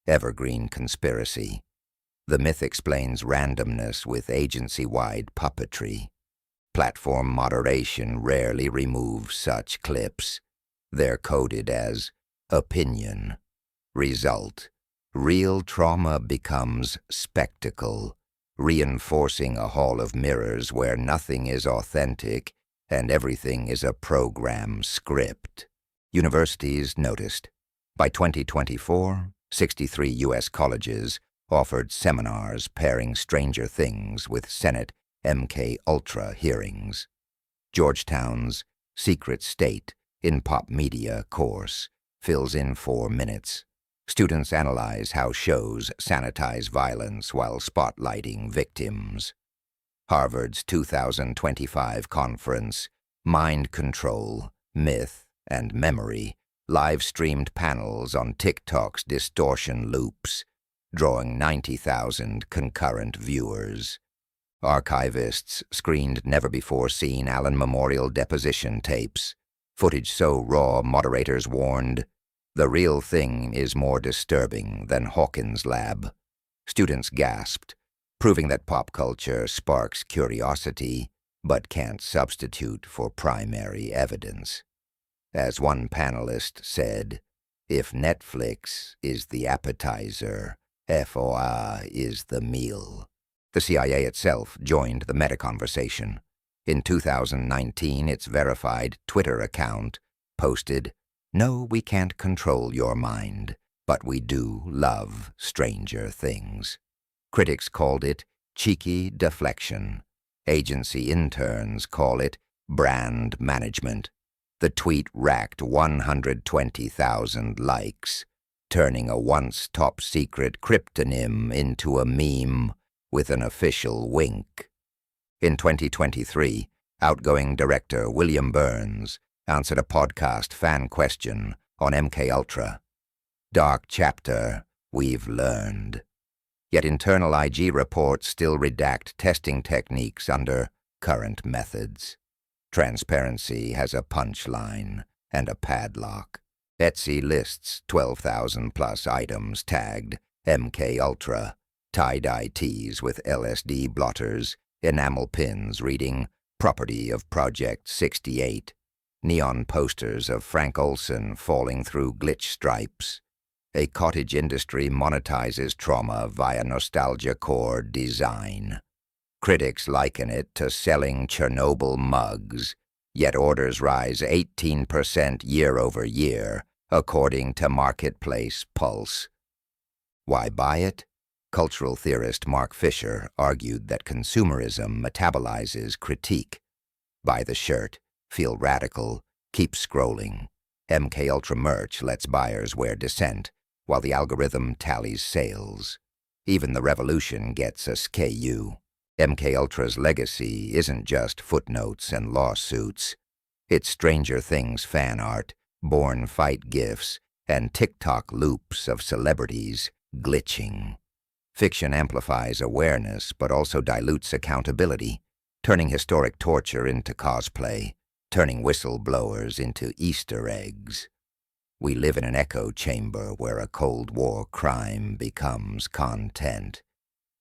A: Evergreen conspiracy. The myth explains randomness with agency-wide puppetry. Platform moderation rarely removes such clips. They're coded as opinion. Result: real trauma becomes spectacle, reinforcing a hall of mirrors where nothing is authentic and everything is a program script. Universities noticed. By 2024, 63 U.S. colleges offered seminars pairing Stranger Things with Senate MKUltra hearings. Georgetown's Secret State in Pop Media course fills in 4 minutes. Students analyze how shows sanitize violence while spotlighting victims. Harvard's 2025 conference, Mind Control, Myth, and Memory, live-streamed panels on TikTok's distortion loops, drawing 90,000 concurrent viewers. Archivists screened never-before-seen Allen Memorial deposition tapes, footage so raw moderators warned, "The real thing is more disturbing than Hawkins' lab." Students gasped, proving that pop culture sparks curiosity but can't substitute for primary evidence. As one panelist said, if Netflix is the appetizer, FOI is the meal. The CIA itself joined the meta-conversation. In 2019, its verified Twitter account posted, "No, we can't control your mind, but we do love Stranger Things." Critics called it cheeky deflection. Agency interns call it brand management. The tweet racked 120,000 likes, turning a once top-secret cryptonym into a meme with an official wink. In 2023, outgoing director William Burns answered a podcast fan question on MKUltra. Dark chapter, we've learned. Yet internal IG reports still redact testing techniques under current methods. Transparency has a punchline and a padlock. Etsy lists 12,000-plus items tagged MKUltra, tie-dye tees with LSD blotters, enamel pins reading "Property of Project 68," neon posters of Frank Olson falling through glitch stripes. A cottage industry monetizes trauma via nostalgia core design. Critics liken it to selling Chernobyl mugs, yet orders rise 18% year over year, according to Marketplace Pulse. Why buy it? Cultural theorist Mark Fisher argued that consumerism metabolizes critique. Buy the shirt, feel radical, keep scrolling. MK Ultra merch lets buyers wear dissent, while the algorithm tallies sales. Even the revolution gets a SKU. MK Ultra's legacy isn't just footnotes and lawsuits. It's Stranger Things fan art, Bourne fight gifs, and TikTok loops of celebrities glitching. Fiction amplifies awareness but also dilutes accountability, turning historic torture into cosplay, turning whistleblowers into Easter eggs. We live in an echo chamber where a Cold War crime becomes content,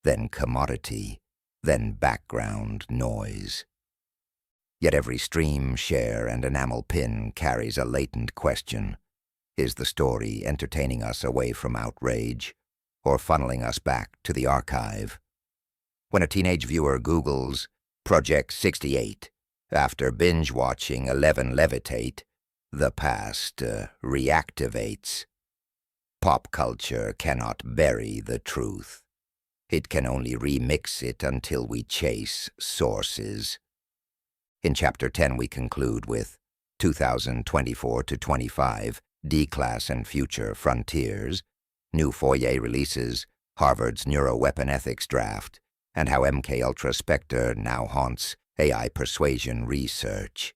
A: then commodity, then background noise. Yet every stream, share, and enamel pin carries a latent question. Is the story entertaining us away from outrage, or funneling us back to the archive? When a teenage viewer Googles Project 68 after binge-watching 11 Levitate, the past reactivates. Pop culture cannot bury the truth. It can only remix it until we chase sources. In Chapter 10 we conclude with 2024-25, D-Class and Future Frontiers, new Foyer releases, Harvard's Neuroweapon Ethics Draft, and how MK Ultra Spectre now haunts AI persuasion research.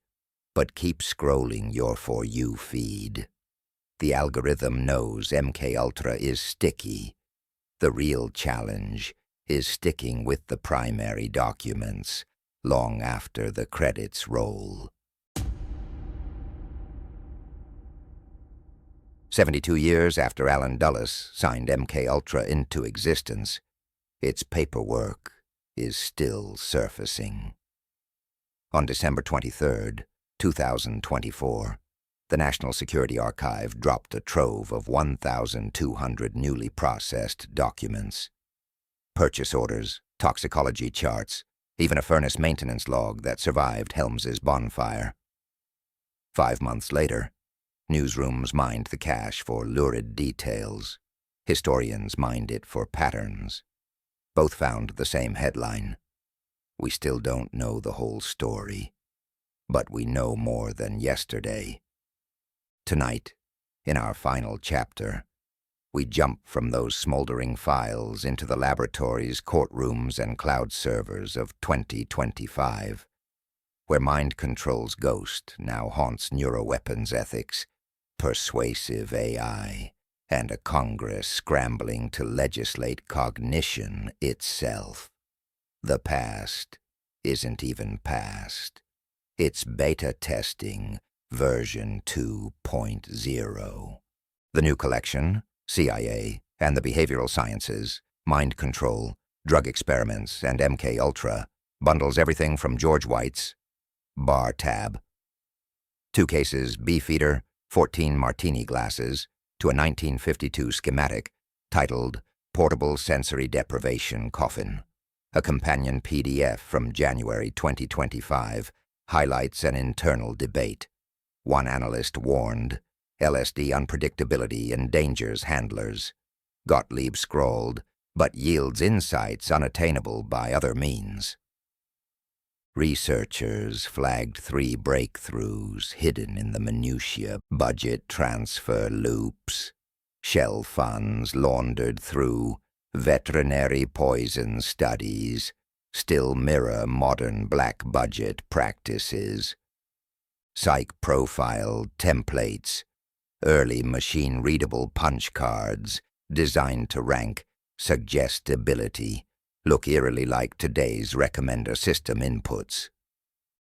A: But keep scrolling your For You feed. The algorithm knows MK Ultra is sticky. The real challenge is sticking with the primary documents long after the credits roll. 72 years after Alan Dulles signed MK Ultra into existence, its paperwork is still surfacing. On December 23, 2024, the National Security Archive dropped a trove of 1,200 newly processed documents. Purchase orders, toxicology charts, even a furnace maintenance log that survived Helms's bonfire. 5 months later, newsrooms mined the cache for lurid details. Historians mined it for patterns. Both found the same headline. We still don't know the whole story, but we know more than yesterday. Tonight, in our final chapter, we jump from those smoldering files into the laboratories, courtrooms, and cloud servers of 2025, where mind control's ghost now haunts neuroweapons ethics, persuasive AI, and a Congress scrambling to legislate cognition itself. The past isn't even past. It's beta testing version 2.0. The new collection, CIA and the behavioral sciences, mind control, drug experiments, and MK Ultra, bundles everything from George White's bar tab, 2 cases Beefeater, 14 martini glasses, to a 1952 schematic titled Portable Sensory Deprivation Coffin. A companion PDF from January 2025 highlights an internal debate. One analyst warned, LSD unpredictability endangers handlers. Gottlieb scrawled, but yields insights unattainable by other means. Researchers flagged 3 breakthroughs hidden in the minutiae: budget transfer loops, shell funds laundered through, veterinary poison studies, still mirror modern black budget practices, psych profile templates, early machine-readable punch cards designed to rank suggestibility look eerily like today's recommender system inputs.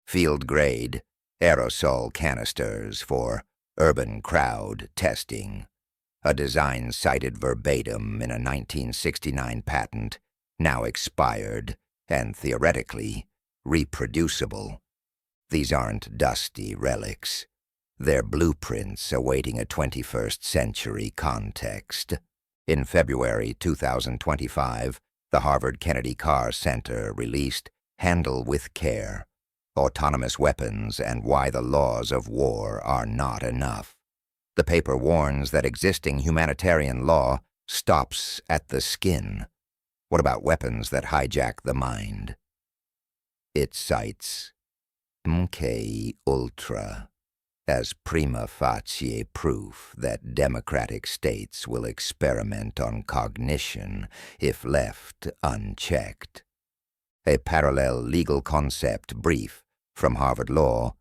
A: Field-grade aerosol canisters for urban crowd testing, a design cited verbatim in a 1969 patent, now expired and theoretically reproducible. These aren't dusty relics. They're blueprints awaiting a 21st century context. In February 2025, the Harvard Kennedy Carr Center released Handle with Care: Autonomous Weapons and Why the Laws of War Are Not Enough. The paper warns that existing humanitarian law stops at the skin. What about weapons that hijack the mind? It cites MK Ultra as prima facie proof that democratic states will experiment on cognition if left unchecked. A parallel legal concept brief from Harvard Law,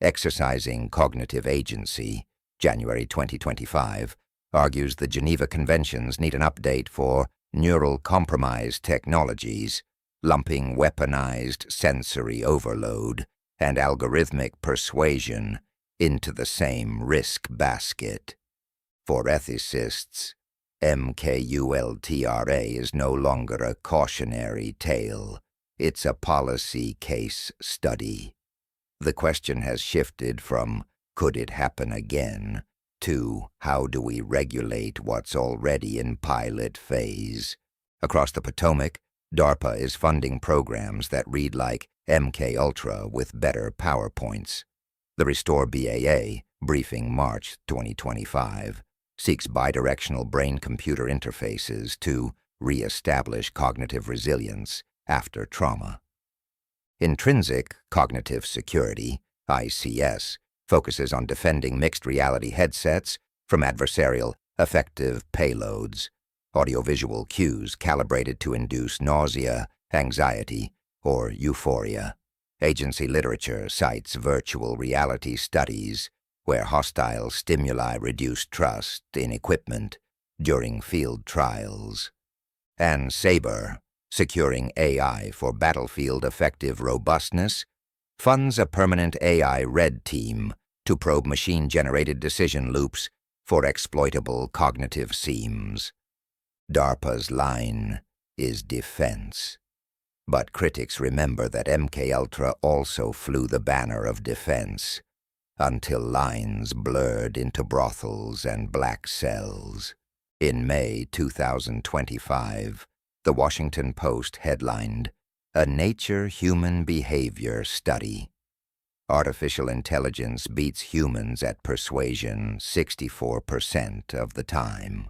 A: Exercising Cognitive Agency, January 2025, argues the Geneva Conventions need an update for neural compromise technologies, lumping weaponized sensory overload and algorithmic persuasion into the same risk basket. For ethicists, MKULTRA is no longer a cautionary tale. It's a policy case study. The question has shifted from "could it happen again?" to "how do we regulate what's already in pilot phase?" Across the Potomac, DARPA is funding programs that read like MK Ultra with better PowerPoints. The Restore BAA, briefing March 2025, seeks bidirectional brain-computer interfaces to re-establish cognitive resilience after trauma. Intrinsic Cognitive Security, ICS, focuses on defending mixed reality headsets from adversarial affective payloads, audiovisual cues calibrated to induce nausea, anxiety, or euphoria. Agency literature cites virtual reality studies where hostile stimuli reduce trust in equipment during field trials. And SABRE, Securing AI for Battlefield Effective Robustness, funds a permanent AI red team to probe machine-generated decision loops for exploitable cognitive seams. DARPA's line is defense. But critics remember that MK Ultra also flew the banner of defense until lines blurred into brothels and black cells. In May 2025, the Washington Post headlined, "A Nature-Human Behavior Study. Artificial intelligence beats humans at persuasion 64% of the time."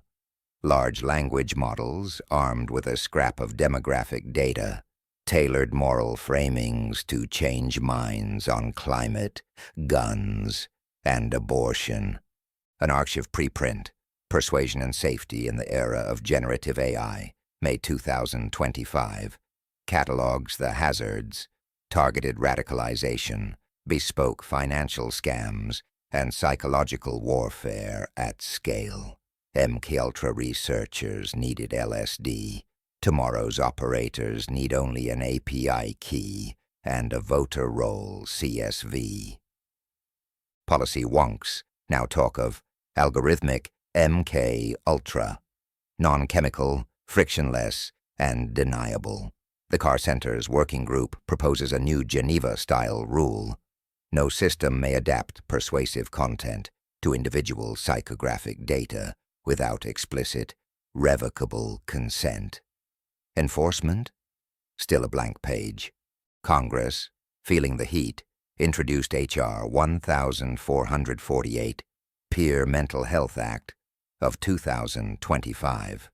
A: Large language models, armed with a scrap of demographic data, tailored moral framings to change minds on climate, guns, and abortion. An archive preprint, Persuasion and Safety in the Era of Generative AI, May 2025, catalogs the hazards, targeted radicalization, bespoke financial scams, and psychological warfare at scale. MK Ultra researchers needed LSD. Tomorrow's operators need only an API key and a voter roll CSV. Policy wonks now talk of algorithmic MK Ultra, non-chemical, frictionless, and deniable. The Car Center's working group proposes a new Geneva-style rule. No system may adapt persuasive content to individual psychographic data without explicit, revocable consent. Enforcement? Still a blank page. Congress, feeling the heat, introduced H.R. 1448, Peer Mental Health Act of 2025,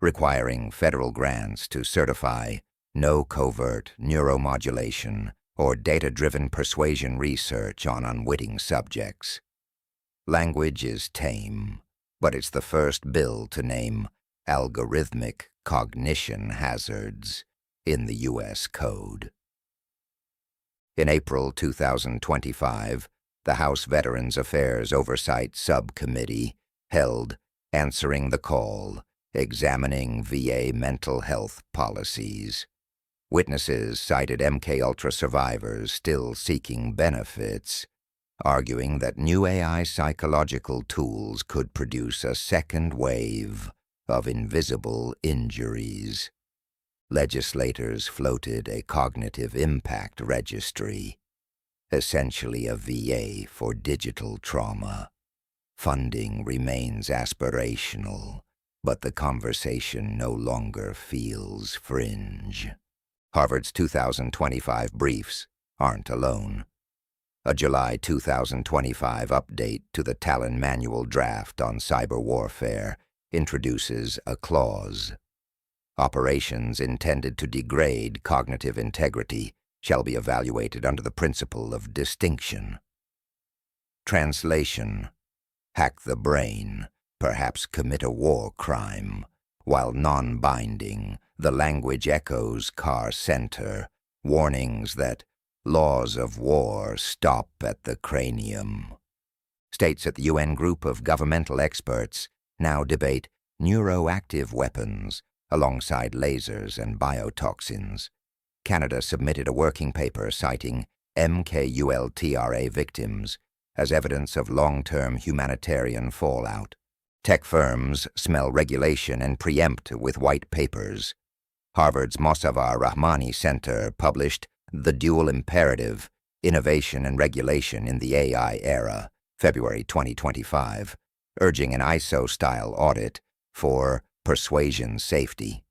A: requiring federal grants to certify no covert neuromodulation or data-driven persuasion research on unwitting subjects. Language is tame, but it's the first bill to name algorithmic cognition hazards in the U.S. Code. In April 2025, the House Veterans Affairs Oversight Subcommittee held Answering the Call, Examining VA Mental Health Policies. Witnesses cited MK Ultra survivors still seeking benefits, arguing that new AI psychological tools could produce a second wave of invisible injuries. Legislators floated a cognitive impact registry, essentially a VA for digital trauma. Funding remains aspirational, but the conversation no longer feels fringe. Harvard's 2025 briefs aren't alone. A July 2025 update to the Talon Manual Draft on Cyber Warfare introduces a clause. Operations intended to degrade cognitive integrity shall be evaluated under the principle of distinction. Translation: hack the brain, perhaps commit a war crime, while non-binding, the language echoes car center, warnings that laws of war stop at the cranium. States that the UN group of governmental experts now debate neuroactive weapons alongside lasers and biotoxins. Canada submitted a working paper citing MKULTRA victims as evidence of long-term humanitarian fallout. Tech firms smell regulation and preempt with white papers. Harvard's Mossavar Rahmani Center published The Dual Imperative, Innovation and Regulation in the AI Era, February 2025, urging an ISO-style audit for persuasion safety.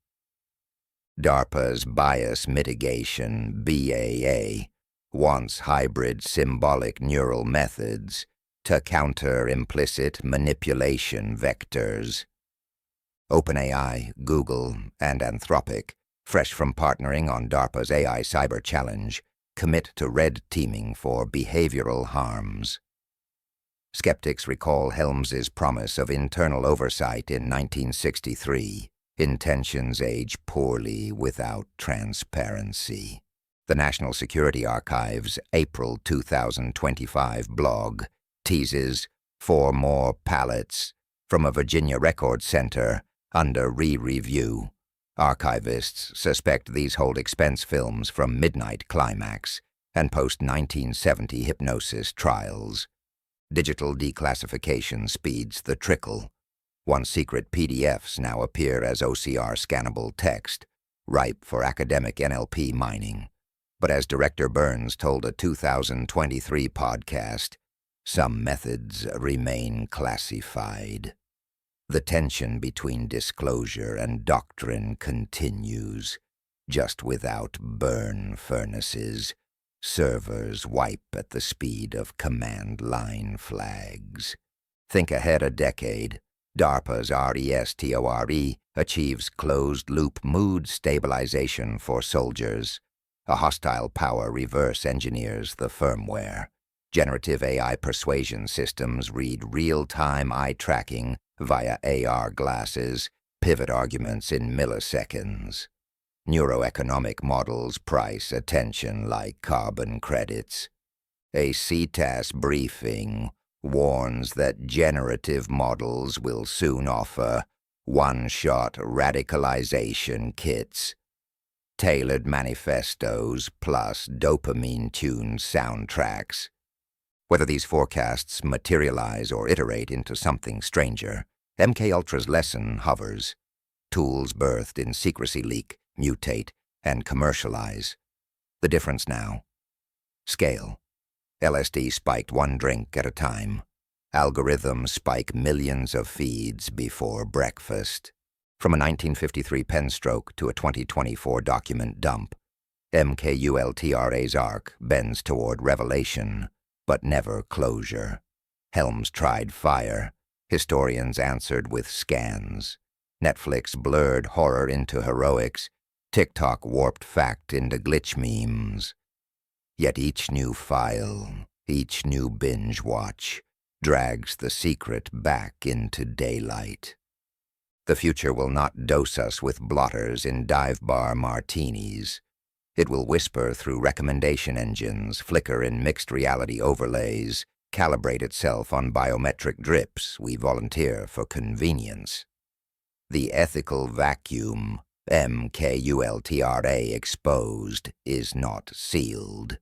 A: DARPA's Bias Mitigation, BAA, wants hybrid symbolic neural methods to counter implicit manipulation vectors. OpenAI, Google, and Anthropic, fresh from partnering on DARPA's AI Cyber Challenge, commit to red teaming for behavioral harms. Skeptics recall Helms's promise of internal oversight in 1963. Intentions age poorly without transparency. The National Security Archive's April 2025 blog teases 4 more pallets from a Virginia record center under re-review. Archivists suspect these hold expense films from Midnight Climax and post-1970 hypnosis trials. Digital declassification speeds the trickle. Once secret PDFs now appear as OCR scannable text, ripe for academic NLP mining. But as Director Burns told a 2023 podcast, some methods remain classified. The tension between disclosure and doctrine continues, just without burn furnaces. Servers wipe at the speed of command line flags. Think ahead a decade. DARPA's RESTORE achieves closed-loop mood stabilization for soldiers. A hostile power reverse engineers the firmware. Generative AI persuasion systems read real-time eye tracking via AR glasses, pivot arguments in milliseconds. Neuroeconomic models price attention like carbon credits. A CTAS briefing warns that generative models will soon offer one-shot radicalization kits, tailored manifestos plus dopamine-tuned soundtracks. Whether these forecasts materialize or iterate into something stranger, MKUltra's lesson hovers. Tools birthed in secrecy leak, mutate, and commercialize. The difference now? Scale. LSD spiked 1 drink at a time. Algorithms spike millions of feeds before breakfast. From a 1953 pen stroke to a 2024 document dump, MKULTRA's arc bends toward revelation, but never closure. Helms tried fire. Historians answered with scans. Netflix blurred horror into heroics. TikTok warped fact into glitch memes. Yet each new file, each new binge watch, drags the secret back into daylight. The future will not dose us with blotters in dive bar martinis. It will whisper through recommendation engines, flicker in mixed reality overlays, calibrate itself on biometric drips we volunteer for convenience. The ethical vacuum MKULTRA exposed is not sealed.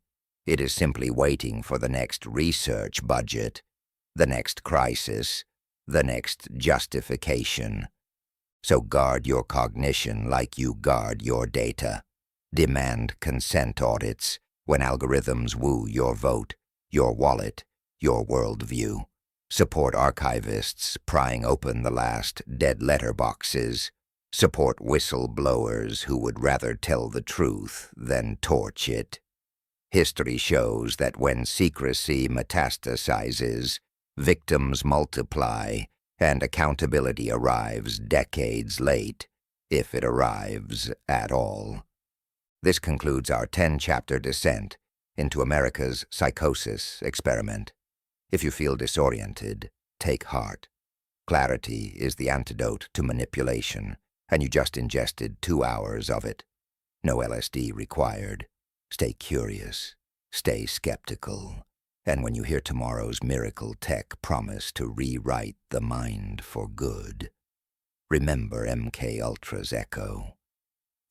A: It is simply waiting for the next research budget, the next crisis, the next justification. So guard your cognition like you guard your data. Demand consent audits when algorithms woo your vote, your wallet, your worldview. Support archivists prying open the last dead letter boxes. Support whistleblowers who would rather tell the truth than torch it. History shows that when secrecy metastasizes, victims multiply, and accountability arrives decades late, if it arrives at all. This concludes our 10-chapter descent into America's psychosis experiment. If you feel disoriented, take heart. Clarity is the antidote to manipulation, and you just ingested 2 hours of it. No LSD required. Stay curious, stay skeptical, and when you hear tomorrow's miracle tech promise to rewrite the mind for good, remember MK Ultra's echo.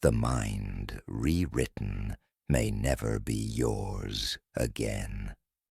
A: The mind, rewritten, may never be yours again.